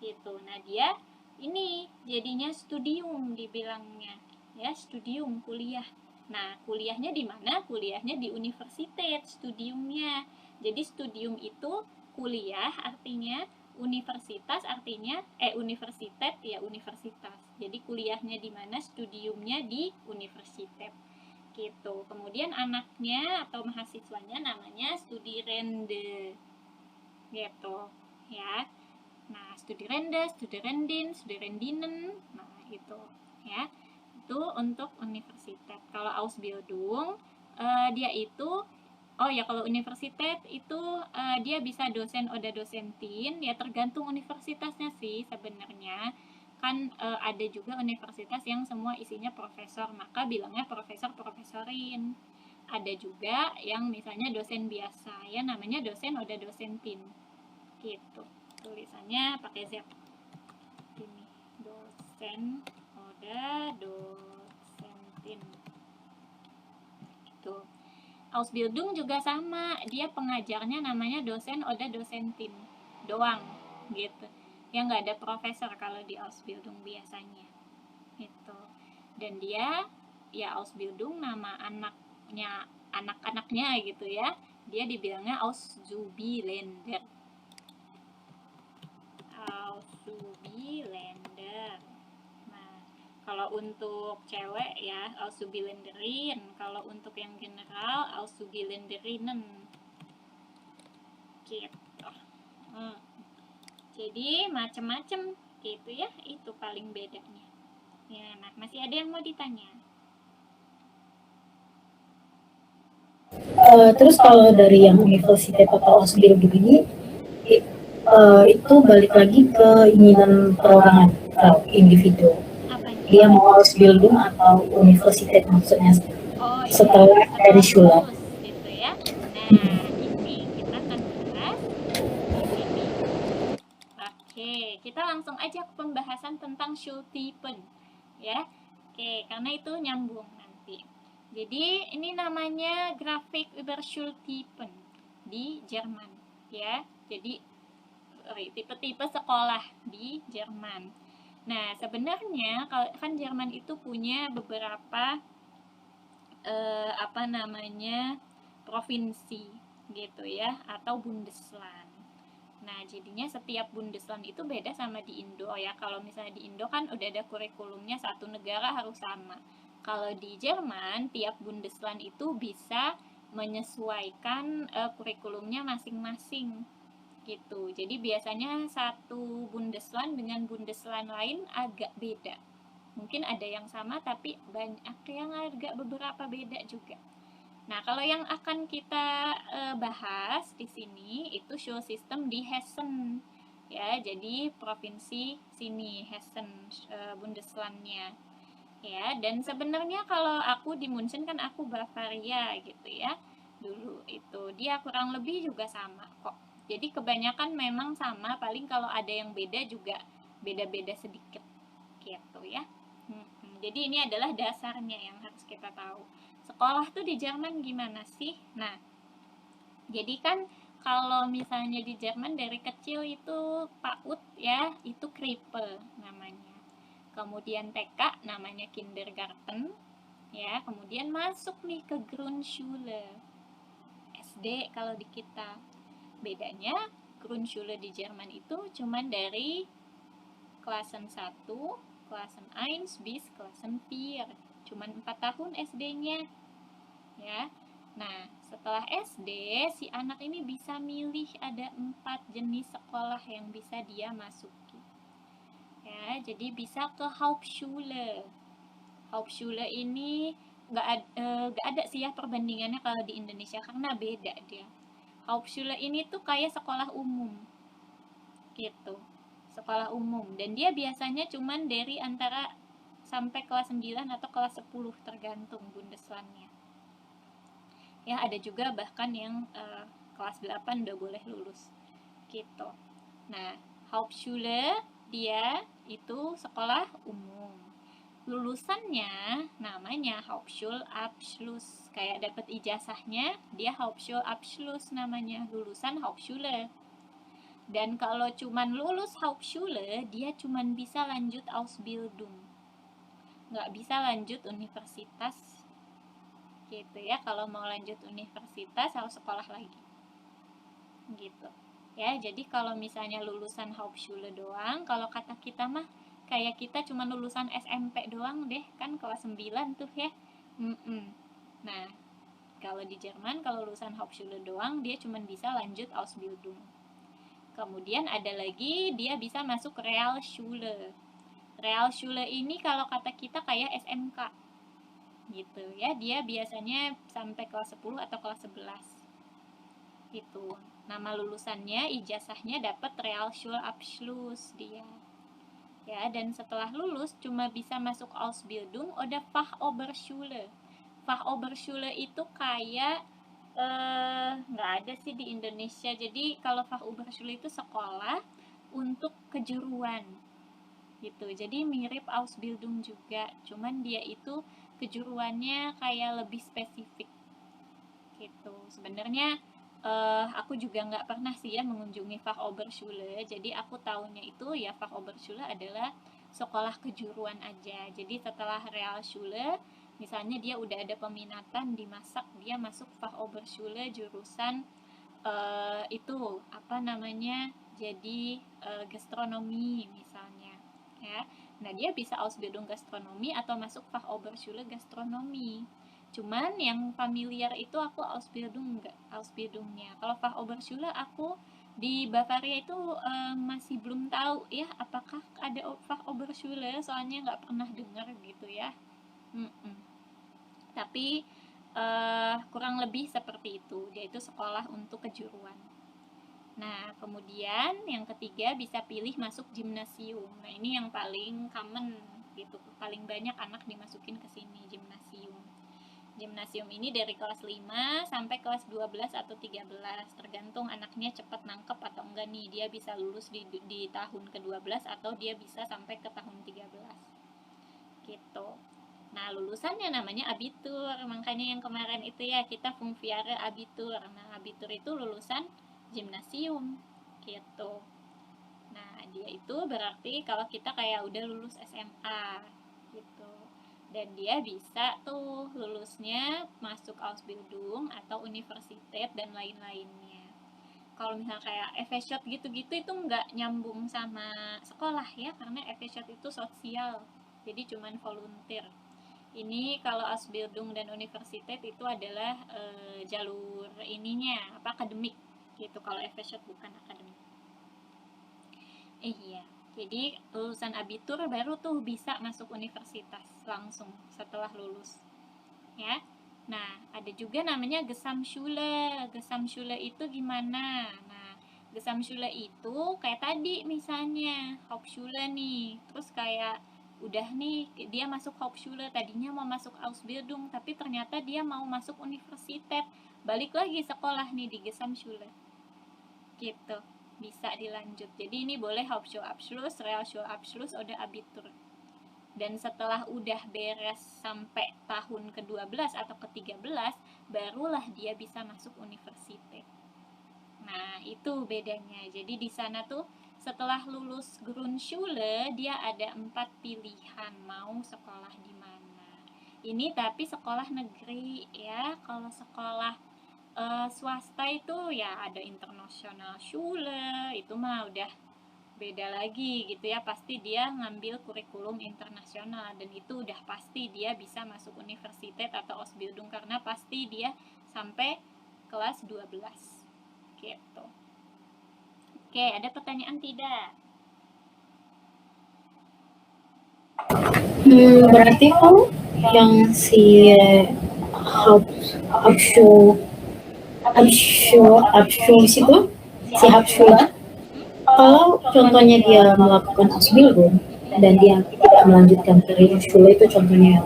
gitu. Nah, dia ini jadinya studium dibilangnya, ya, studium kuliah. Nah, kuliahnya di mana? Kuliahnya di universitas, studiumnya. Jadi studium itu kuliah artinya, universitas artinya universitas ya universitas. Jadi kuliahnya di mana, studiumnya di universitas gitu. Kemudian anaknya atau mahasiswanya namanya Studierende gitu ya. Nah, Studierende, Studierendin, Studierendinnen, nah itu ya. Itu untuk universitas. Kalau Ausbildung dia itu kalau universitas itu dia bisa dosen oder dosentin, ya tergantung universitasnya sih sebenarnya. Kan ada juga universitas yang semua isinya profesor, maka bilangnya profesor-profesorin. Ada juga yang misalnya dosen biasa, ya namanya dosen oder dosentin. Gitu. Tulisannya pakai Z. Ini dosen oder dosentin. Gitu. Ausbildung juga sama, dia pengajarnya namanya dosen oder dosentin doang gitu. Ya nggak ada profesor kalau di Ausbildung biasanya gitu. Dan dia ya Ausbildung nama anak-anaknya gitu ya, dia dibilangnya Auszubilender. Kalau untuk cewek ya Auszubilenderin, kalau untuk yang general Auszubillenderinnen gitu. Jadi macam-macam gitu ya, itu paling bedanya ya. Nah, masih ada yang mau ditanya? Terus kalau dari yang universitas atau Ausbildung ini itu balik lagi ke keinginan perorangan atau individu. Dia mau Ausbildung atau universitas maksudnya setelah dari Schule. Gitu ya. Nah, ini kita akan bahas ini. Oke, kita langsung aja ke pembahasan tentang Schultypen ya. Oke, karena itu nyambung nanti. Jadi ini namanya grafik über Schultypen di Jerman ya. Jadi tipe-tipe sekolah di Jerman. Nah, sebenarnya kalau kan Jerman itu punya beberapa provinsi gitu ya, atau Bundesland. Nah, jadinya setiap Bundesland itu beda sama di Indo ya. Kalau misalnya di Indo kan udah ada kurikulumnya, satu negara harus sama. Kalau di Jerman, tiap Bundesland itu bisa menyesuaikan kurikulumnya masing-masing gitu. Jadi biasanya satu Bundesland dengan Bundesland lain agak beda. Mungkin ada yang sama tapi banyak yang agak beberapa beda juga. Nah, kalau yang akan kita bahas di sini itu Schulsystem di Hessen ya. Jadi provinsi sini Hessen Bundeslandnya ya. Dan sebenarnya kalau aku di München kan aku Bavaria gitu ya. Dulu itu dia kurang lebih juga sama kok. Jadi kebanyakan memang sama, paling kalau ada yang beda juga beda-beda sedikit gitu ya. Jadi ini adalah dasarnya yang harus kita tahu. Sekolah tuh di Jerman gimana sih? Nah, jadi kan kalau misalnya di Jerman dari kecil itu PAUD ya, itu Krippe namanya. Kemudian TK namanya Kindergarten ya, kemudian masuk nih ke Grundschule. SD kalau di kita. Bedanya Grundschule di Jerman itu cuman dari Klassen 1, Klassen 1 bis Klassen 4. Cuman 4 tahun SD-nya. Ya. Nah, setelah SD si anak ini bisa milih ada 4 jenis sekolah yang bisa dia masuki. Ya, jadi bisa ke Hauptschule. Hauptschule ini nggak ada sih ya perbandingannya kalau di Indonesia karena beda dia. Hauptschule ini tuh kayak sekolah umum gitu, sekolah umum, dan dia biasanya cuman dari antara sampai kelas 9 atau kelas 10 tergantung Bundeslandnya. Ya, ada juga bahkan yang kelas 8 udah boleh lulus gitu. Nah, Hauptschule dia itu sekolah umum. Lulusannya namanya Hauptschulabschluss. Kayak dapat ijazahnya dia Hauptschulabschluss namanya, lulusan Hauptschule. Dan kalau cuman lulus Hauptschule, dia cuman bisa lanjut Ausbildung. Nggak bisa lanjut universitas gitu ya. Kalau mau lanjut universitas harus sekolah lagi gitu ya. Jadi kalau misalnya lulusan Hauptschule doang, kalau kata kita mah kayak kita cuma lulusan SMP doang deh, kan kelas 9 tuh ya. Nah, kalau di Jerman kalau lulusan Hauptschule doang dia cuma bisa lanjut Ausbildung. Kemudian ada lagi dia bisa masuk Realschule. Realschule ini kalau kata kita kayak SMK gitu ya, dia biasanya sampai kelas 10 atau kelas 11 gitu. Nama lulusannya, ijazahnya dapat Realschulabschluss dia ya. Dan setelah lulus cuma bisa masuk Ausbildung oder Fachoberschule. Fachoberschule itu kayak nggak ada sih di Indonesia. Jadi kalau Fachoberschule itu sekolah untuk kejuruan gitu. Jadi mirip Ausbildung juga, cuman dia itu kejuruannya kayak lebih spesifik gitu. Sebenarnya aku juga nggak pernah sih ya mengunjungi Fachoberschule. Jadi aku tahunya itu ya Fachoberschule adalah sekolah kejuruan aja. Jadi setelah Realschule, misalnya dia udah ada peminatan di masak, dia masuk Fachoberschule jurusan itu apa namanya? Jadi gastronomi misalnya ya. Nah, dia bisa Ausbildung gastronomi atau masuk Fachoberschule gastronomi. Cuman yang familiar itu aku Ausbildungnya. Kalau Fachoberschule aku di Bavaria itu masih belum tahu ya apakah ada Fachoberschule, soalnya nggak pernah dengar gitu ya. Tapi kurang lebih seperti itu, yaitu sekolah untuk kejuruan. Nah, kemudian yang ketiga bisa pilih masuk gimnasium. Nah, ini yang paling common gitu, paling banyak anak dimasukin ke sini, gimnasium. Gimnasium ini dari kelas 5 sampai kelas 12 atau 13, tergantung anaknya cepat nangkep atau enggak nih. Dia bisa lulus di tahun ke-12 atau dia bisa sampai ke tahun 13. Gitu. Nah, lulusannya namanya Abitur. Makanya yang kemarin itu ya kita Fungviare Abitur. Nah, Abitur itu lulusan gimnasium gitu. Nah, dia itu berarti kalau kita kayak udah lulus SMA gitu. Dan dia bisa tuh lulusnya masuk Ausbildung atau universitas dan lain-lainnya. Kalau misalnya kayak FSJ gitu-gitu itu nggak nyambung sama sekolah ya, karena FSJ itu sosial, jadi cuman volunteer. Ini kalau Ausbildung dan universitas itu adalah jalur ininya apa akademik gitu. Kalau FSJ bukan akademik. Iya. Jadi lulusan abitur baru tuh bisa masuk universitas langsung setelah lulus. Ya. Nah, ada juga namanya Gesamtschule. Gesamtschule itu gimana? Nah, Gesamtschule itu kayak tadi misalnya Hauptschule nih. Terus kayak udah nih dia masuk Hauptschule, tadinya mau masuk Ausbildung tapi ternyata dia mau masuk universitas. Balik lagi sekolah nih di Gesamtschule. Gitu. Bisa dilanjut. Jadi ini boleh Hauptschulabschluss, Realschulabschluss, oder Abitur. Dan setelah udah beres sampai tahun ke-12 atau ke-13, barulah dia bisa masuk universitas. Nah, itu bedanya. Jadi di sana tuh setelah lulus Grundschule, dia ada 4 pilihan mau sekolah di mana. Ini tapi sekolah negeri ya. Kalau sekolah swasta itu ya ada internasional Schule, itu mah udah beda lagi gitu ya. Pasti dia ngambil kurikulum internasional dan itu udah pasti dia bisa masuk universitas atau Ausbildung karena pasti dia sampai kelas 12 gitu. Oke, ada pertanyaan tidak? Berarti kalau yang si Abshu Abshu itu si Abshu itu, kalau contohnya dia melakukan Ausbildung dan dia tidak melanjutkan ke Realschule itu contohnya ya,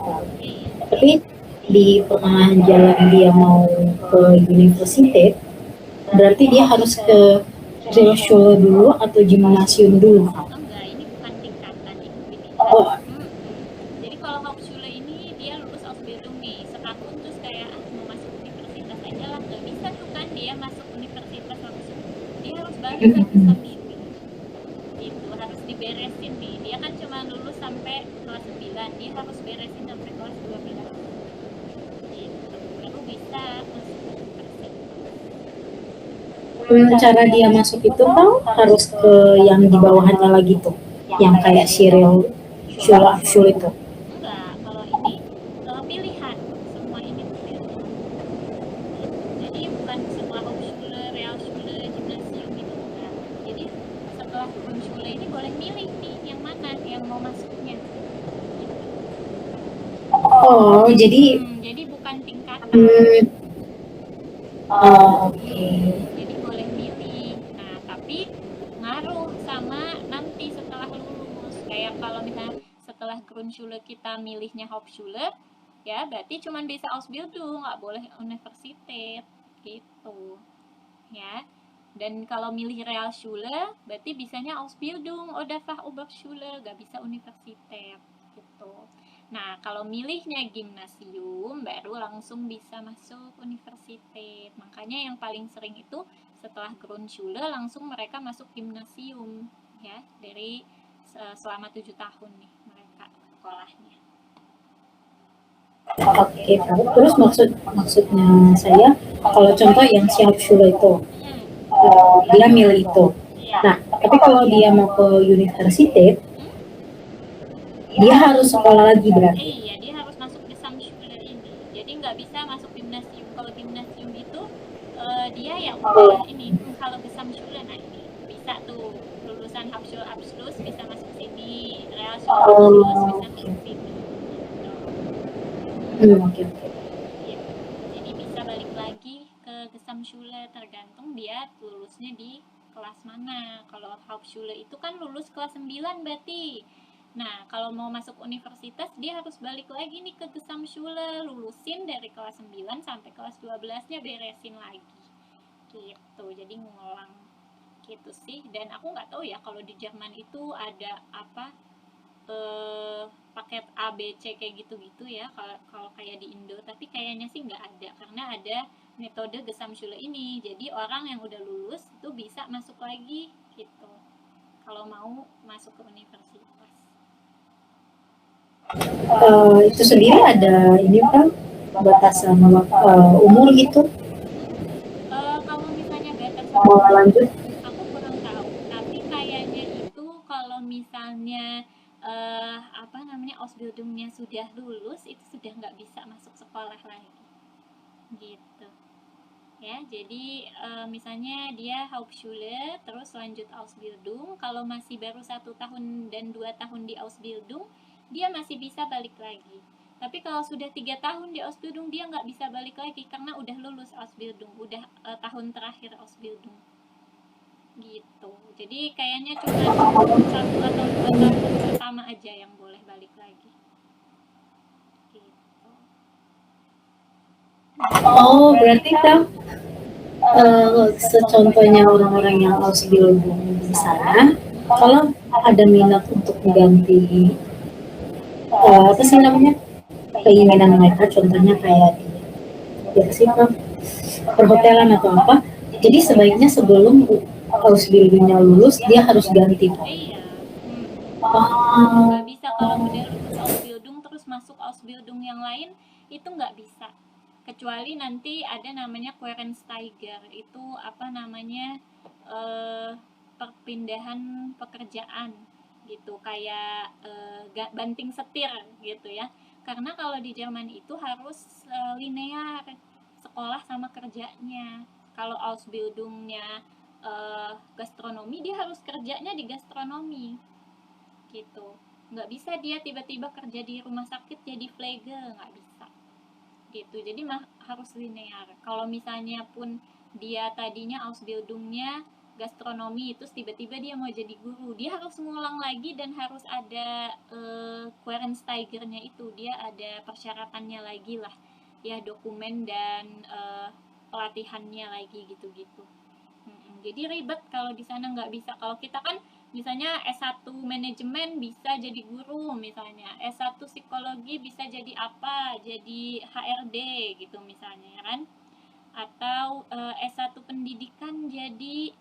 tapi di pertengahan jalan dia mau ke universitas, berarti dia harus ke Realschule dulu atau gymnasium dulu? Enggak, ini bukan tingkatan ini. Oh, Jadi kalau Hauptschule ini dia lulus Ausbildung nih setahun terus kayak mau masuk universitas aja lah, nggak bisa tuh kan dia masuk universitas langsung. Dia harus balik ke Gesamtschule. Gitu, harus diberesin nih. Dia kan cuma lulus sampai kelas 9, dia harus beresin sampai kelas 12. Gitu, baru bisa masuk universitas. cara dia masuk itu kan harus ke yang di bawahannya lagi tuh, yang kayak Cyril Abshu itu. Enggak, kalau ini pilihan, semua ini pilihan. Jadi bukan setelah Hauptschule, Realschule, Gymnasium itu enggak. Jadi setelah Grundschule ini boleh milih nih yang mana yang mau masuknya. Gitu. Oh, jadi Jadi bukan tingkatan. oke. Jadi boleh milih. Nah, tapi ngaruh sama nanti setelah lulus. Kayak kalau misalnya setelah Grundschule kita milihnya Hauptschule, ya berarti cuma bisa Ausbildung, nggak boleh universitas gitu. Ya. Dan kalau milih Realschule, berarti bisanya Ausbildung oder Fachoberschule, nggak bisa universitas gitu. Nah, kalau milihnya gimnasium, baru langsung bisa masuk universitas. Makanya yang paling sering itu setelah Grundschule langsung mereka masuk gimnasium, ya, dari selama 7 tahun nih mereka sekolahnya. Oke, terus maksudnya saya, kalau contoh yang siap Shula itu, dia milih itu. Nah, tapi kalau dia mau ke universitas, dia harus sekolah lagi berarti. Iya, dia harus masuk Gesamtschule ini. Jadi nggak bisa masuk gimnasium. Kalau gimnasium itu dia ya udah ini. Kalau Gesamtschule nah ini bisa tuh lulusan Hauptschulabschluss bisa masuk sini, Realschulabschluss bisa masuk sini. Oke. Gitu. Jadi bisa balik lagi ke Gesamtschule tergantung dia lulusnya di kelas mana. Kalau Hauptschule itu kan lulus kelas 9 berarti. Nah, kalau mau masuk universitas dia harus balik lagi nih ke Gesamtschule, lulusin dari kelas 9 sampai kelas 12-nya beresin lagi. Gitu. Jadi ngulang gitu sih. Dan aku nggak tahu ya kalau di Jerman itu ada apa paket A, B, C kayak gitu-gitu ya kalau kayak di Indo, tapi kayaknya sih nggak ada karena ada metode Gesamtschule ini. Jadi orang yang udah lulus itu bisa masuk lagi gitu kalau mau masuk ke universitas. Itu sendiri ada ini kan batasan umur gitu? Kalau misalnya batasan Mau lanjut? aku kurang tahu, tapi kayaknya itu kalau misalnya Ausbildungnya sudah lulus itu sudah nggak bisa masuk sekolah lagi gitu ya. Jadi misalnya dia Hauptschule terus lanjut Ausbildung, kalau masih baru 1 tahun dan 2 tahun di Ausbildung dia masih bisa balik lagi. Tapi kalau sudah 3 tahun di Ausbildung dia nggak bisa balik lagi karena udah lulus Ausbildung, udah tahun terakhir Ausbildung gitu. Jadi kayaknya cuma 1 atau 2 tahun pertama aja yang boleh balik lagi gitu. Oh, berarti kan secontohnya orang-orang yang Ausbildung di sana, kalau ada minat untuk mengganti apa sih namanya, keinginan mereka, contohnya kayak di perhotelan atau apa, jadi sebaiknya sebelum Ausbildungnya lulus dia harus ganti. Iya. Nggak bisa kalau udah lulus Ausbildung terus masuk Ausbildung yang lain, itu nggak bisa. Kecuali nanti ada namanya Quereinsteiger, itu apa namanya perpindahan pekerjaan gitu, kayak banting setir gitu ya. Karena kalau di Jerman itu harus linear sekolah sama kerjanya. Kalau Ausbildungnya gastronomi, dia harus kerjanya di gastronomi gitu. Nggak bisa dia tiba-tiba kerja di rumah sakit jadi Pflege, nggak bisa gitu. Jadi harus linear. Kalau misalnya pun dia tadinya Ausbildungnya gastronomi, terus tiba-tiba dia mau jadi guru, dia harus ngulang lagi dan harus ada Quereinsteigernya itu, dia ada persyaratannya lagi lah ya, dokumen dan pelatihannya lagi gitu-gitu. Jadi ribet kalau di sana, nggak bisa. Kalau kita kan misalnya S1 manajemen bisa jadi guru, misalnya S1 psikologi bisa jadi apa, jadi HRD gitu misalnya kan, atau S1 pendidikan jadi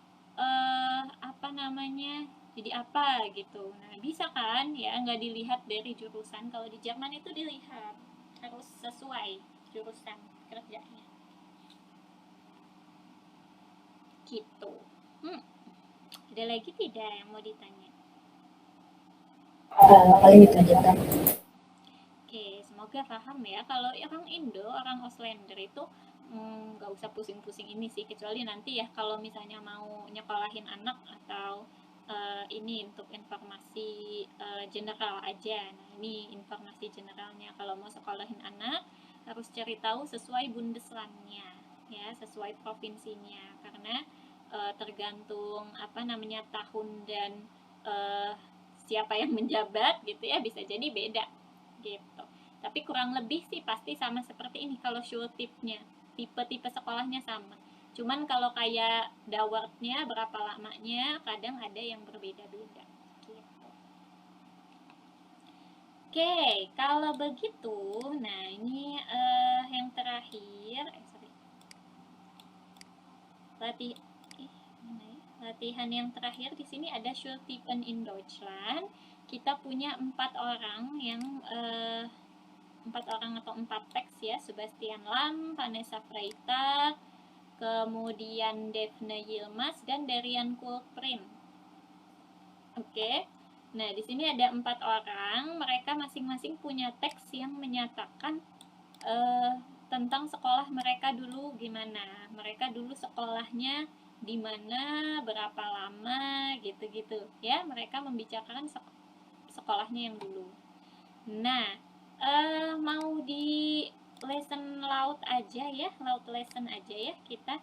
apa namanya, jadi apa gitu. Nah bisa kan ya, nggak dilihat dari jurusan. Kalau di Jerman itu dilihat, harus sesuai jurusan kerjanya gitu. Ada lagi tidak yang mau ditanya? Paling itu aja kan. Oke, semoga paham ya. Kalau orang Indo, orang Auslander itu nggak usah pusing-pusing ini sih, kecuali nanti ya kalau misalnya mau nyekolahin anak atau ini untuk informasi general aja. Nah ini informasi generalnya, kalau mau sekolahin anak harus cari tahu sesuai Bundeslandnya ya, sesuai provinsinya, karena tergantung apa namanya tahun dan siapa yang menjabat gitu ya, bisa jadi beda gitu. Tapi kurang lebih sih pasti sama seperti ini kalau Schultype-nya, tipe-tipe sekolahnya sama. Cuman kalau kayak Dauertnya berapa lamanya kadang ada yang berbeda-beda gitu. Oke, kalau begitu, nah ini yang terakhir, latihan yang terakhir di sini ada Schultypen in Deutschland. Kita punya 4 orang yang 4 orang atau 4 teks ya, Sebastian Lam, Vanessa Freitag, kemudian Daphne Yilmaz dan Darian Kulprin. Oke. Nah, di sini ada 4 orang, mereka masing-masing punya teks yang menyatakan tentang sekolah mereka dulu gimana. Mereka dulu sekolahnya di mana, berapa lama, gitu-gitu ya. Mereka membicarakan sekolahnya yang dulu. Nah, mau di lesson laut aja ya, laut lesson aja ya, kita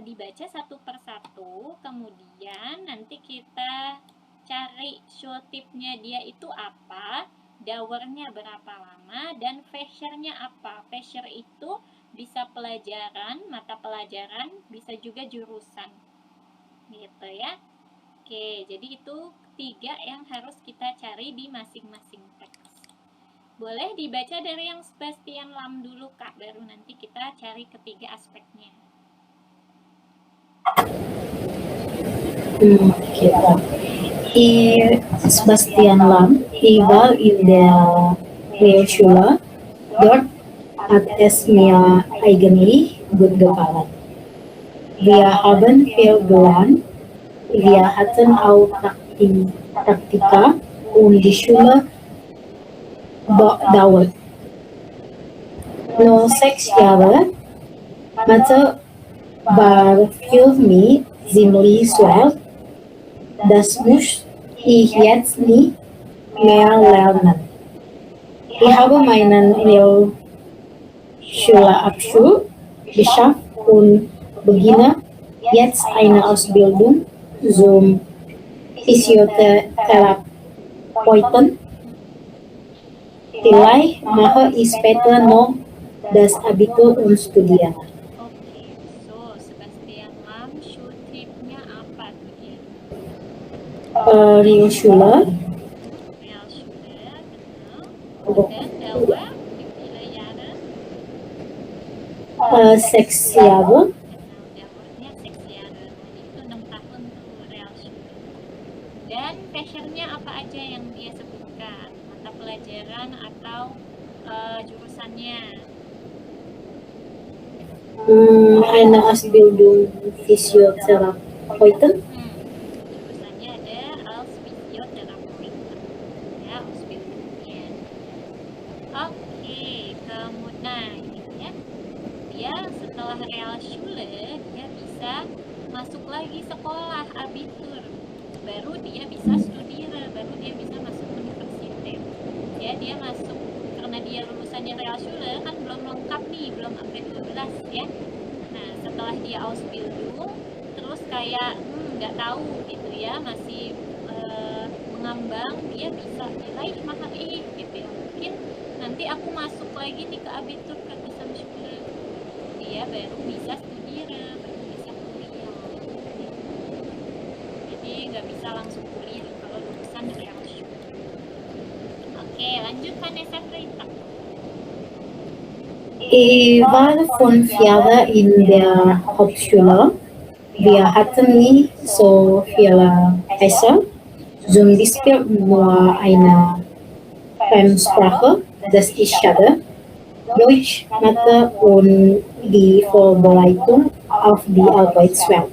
dibaca satu persatu, kemudian nanti kita cari Schultype-nya dia itu apa, Dauernya berapa lama, dan Fächernya apa. Fächer itu bisa pelajaran, mata pelajaran, bisa juga jurusan gitu ya. Oke, jadi itu 3 yang harus kita cari di masing-masing teks. Boleh dibaca dari yang Sebastian Lam dulu Kak, baru nanti kita cari ketiga aspeknya. Kita Sebastian Lam, war in der Realschule. Dort hat es mir eigentlich gut gefallen. Wir haben viel gelernt. Wir hatten auch Praktika und die Schule dauert nur 6 Jahre. Mathe war für mich ziemlich schwer. Das muss ich jetzt nicht mehr lernen. Ich habe meinen Realschulabschluss geschafft und beginne jetzt eine Ausbildung zum Physiotherapeuten. Vielleicht mache ich später noch das Abitur und studiere. Schultype-nya apa tuh dia? Realschule. Realschule, genau. Dan Dauer, wie viele Jahre? 6 Jahre. Genau, Dauernya 6 Jahre. Jadi itu 6 tahun tuh Realschule. Dan Fächernya apa aja yang dia sebutkan? Mata pelajaran atau jurusannya? Eine Ausbildung Physiotherapeuten. Jurusannya ada als Physiotherapeuten ya, Ausbildungnya. Oke, kemudian ini ya, dia setelah Realschule dia bisa masuk lagi sekolah Abitur, baru dia bisa studiere, baru dia bisa masuk universitas. dia masuk, karena dia lulusannya Realschule kan belum lengkap nih, belum sampai 12 ya. Nah setelah dia Ausbildung terus kayak nggak tahu gitu ya, masih mengambang, dia bisa nilai HI gitu ya. Mungkin nanti aku masuk lagi nih ke Abitur ke Gesamtschule, dia baru bisa studieren, baru bisa kuliah. Jadi nggak bisa langsung kuliah kalau lulusan Realschule. Oke, lanjut Vanessa Freitag. War von Fjerde in der Hauptschule. Wir hatten nicht so viele Fächer, zum Beispiel nur eine Fremdsprache, das ist schade. Deutsch, Mathe und die Vorbereitung auf die Arbeitswelt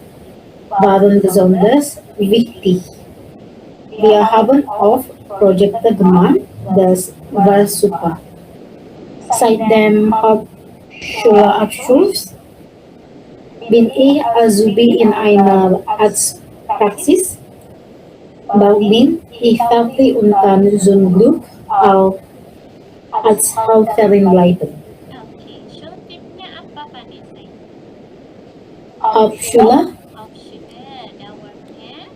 waren besonders wichtig. Wir haben oft Projekte gemacht, das war super. Seit dem Hauptschulabschluss bin ich Azubi in einer Arztpraxis. Bald bin ich fertig und kann zum Glück auch Arzthelferin bleiben. Oke, Schultipnya apa Vanessa? Hauptschule, Dauernya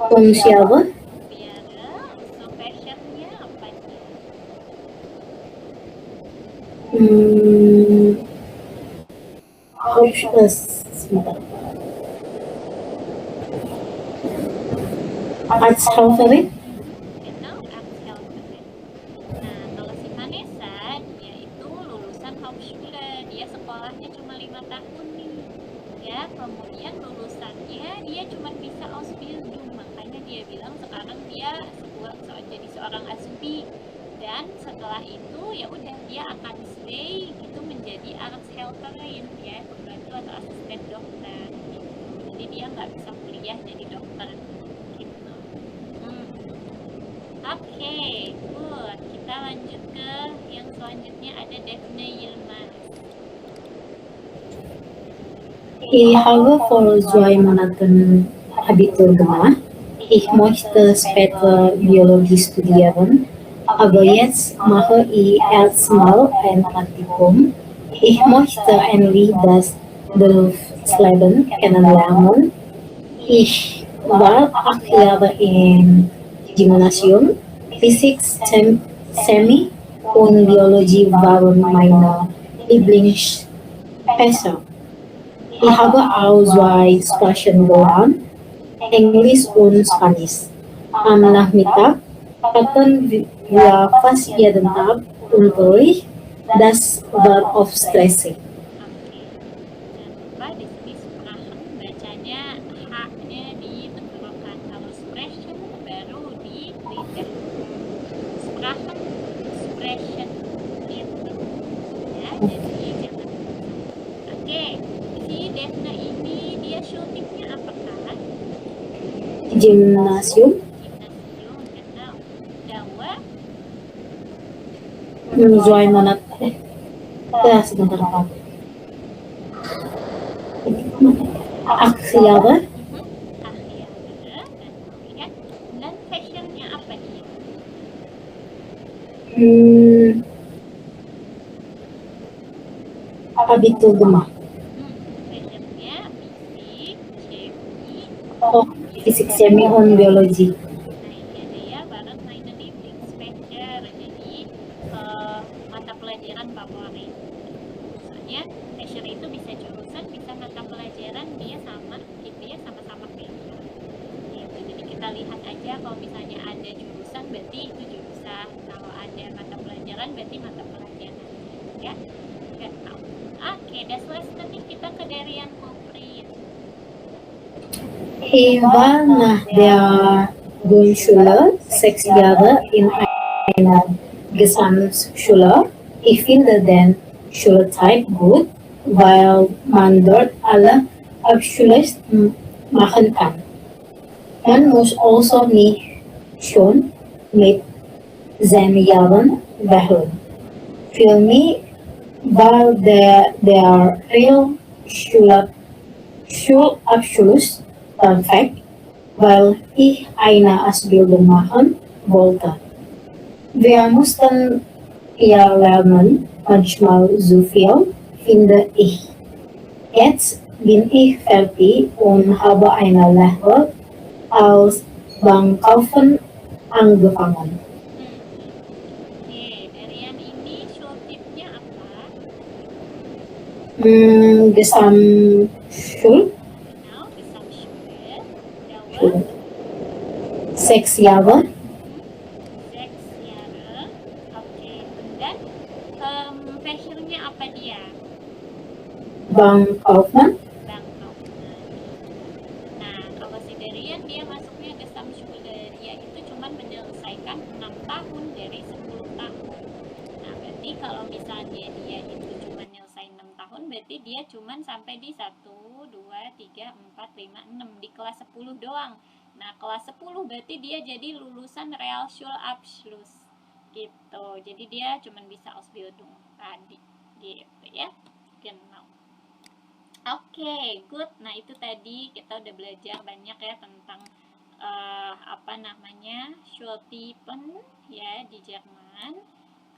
und Jahre, biara, so passionnya apa dia? Hauptschule, sebentar. Arzthelferin, Genau, Arzthelferin. Nah, kalau si Vanessa, dia itu lulusan Hauptschule, dia sekolahnya cuma 5 tahun nih. Ya, kemudian lulusannya dia cuma bisa Ausbildung, makanya dia bilang sekarang dia jadi seorang Azubi. Dan setelah itu ya udah dia akan stay gitu menjadi Arzthelferin ya, pembantu atau asisten dokter gitu. Jadi dia nggak bisa kuliah jadi dokter gitu. Oke, good. Kita lanjut ke yang selanjutnya, ada Daphne Yilmaz. ich habe vor 2 Monaten Abitur gemacht. Ich möchte später Biologie studieren, aber jetzt mache ich erstmal ein Praktikum. Ich möchte endlich das Berufsleben kennenlernen. Ich war 8 Jahre im Gymnasium. Physik, Chemie und Biologie waren meine Lieblingsfächer. Ich habe auch 2 Sprachen gelernt, Englisch und Spanisch. Am Nachmittag hatten wir fast jeden Tag Unterricht. Das war oft stressig. Oke, jangan lupa di sini Sprachen bacanya H-nya ditenggorokan. Kalau Sprechen baru di lidah. Sprachen, Sprechen gitu. Ya, jadi jangan. Oke, si Daphne ini dia syutingnya apakah? Gymnasium, Gimnasium, genau. Dauer, 2 Monate. Sebentar Pak. 8 Jahre, akhirnya, dan kemudian dan fashionnya apa dia? Abitur gemacht. Fashionnya fisik, chemie, Oh, Physik, Chemie und Biologie. nah ini ada ya, bareng meine Lieblingsfächer, jadi mata pelajaran favorit. Misalnya fächer itu bisa jurusan, bisa mata pelajaran, dia sama gitu ya, sama-sama fächer gitu. Jadi kita lihat aja, kalau misalnya ada jurusan berarti itu jurusan, kalau ada mata pelajaran berarti mata pelajaran ya. Genau. Oke, das letzte nih kita ke Darian Koprin. Ich war nach der Grundschule 6 Jahre in einer Gesamtschule. Ich finde den Schulzeit gut, weil man dort alle Abschlüsse machen kann. Man muss also nicht schon mit 10 Jahren wählen. Für mich war der Schulabschluss perfekt, weil ich eine Ausbildung machen wollte. Wir mussten ja lernen, manchmal so viel, finde ich. Jetzt bin ich fertig und habe eine Lehre als Bankkauffmann angefangen. Oke, dari yang ini shultipnya apa? Gesamtschule, Genau, Gesamtschule. Dauer 6 Jahre. 6 Jahre. Oke, dan fächernya apa dia? Bankkauffmann. Bankkaufman. Nah, kalau si Darian dia masuknya Gesamtschule. Dia itu cuman menyelesaikan 6 tahun dari 10 tahun. Nah, berarti kalau misalnya dia itu cuma nyelesain 6 tahun, berarti dia cuman sampai di 1, 2, 3, 4, 5, 6 di kelas 10 doang. Nah, kelas 10 berarti dia jadi lulusan Realschulabschluss gitu. Jadi dia cuman bisa Ausbildung tadi gitu ya. Genau. Oke, good. Nah, itu tadi kita udah belajar banyak ya tentang Schultypen ya di Jerman.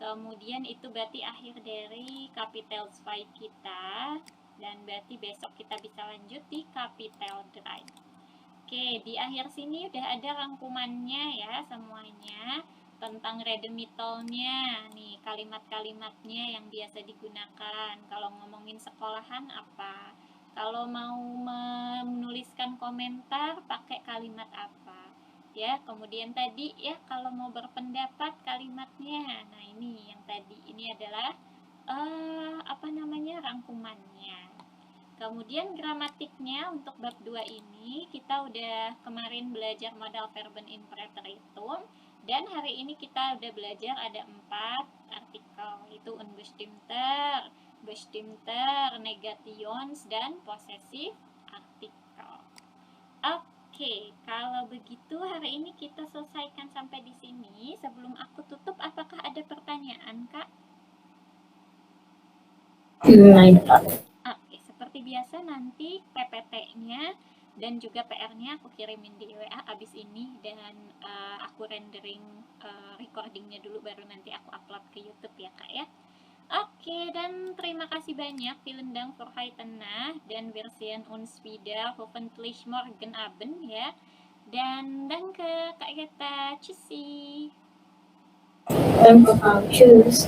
Kemudian itu berarti akhir dari Kapitel 2 kita, dan berarti besok kita bisa lanjut di Kapitel 3. Oke, di akhir sini udah ada rangkumannya ya semuanya tentang redemitalnya nih, kalimat-kalimatnya yang biasa digunakan kalau ngomongin sekolahan apa, kalau mau menuliskan komentar pakai kalimat apa ya. Kemudian tadi ya kalau mau berpendapat kalimatnya, nah ini yang tadi ini adalah rangkumannya. Kemudian gramatiknya untuk bab 2 ini kita udah kemarin belajar modal verben in preteritum, dan hari ini kita udah belajar ada 4 artikel, itu unbestimmter, bestimmter, negations, dan possessive artikel. Oke, kalau begitu hari ini kita selesaikan sampai di sini. Sebelum aku tutup, apakah ada pertanyaan, Kak? Oke, seperti biasa nanti PPT-nya dan juga PR-nya aku kirimin di WA abis ini, dan aku rendering recordingnya dulu baru nanti aku upload ke YouTube ya Kak ya. Oke, dan terima kasih banyak. Vielen Dank für heute Nacht dan wir sehen uns wieder hoffentlich morgen Abend ya. Dan danke Kak Geta. Tschüssi. Danke, Frau. Tschüss.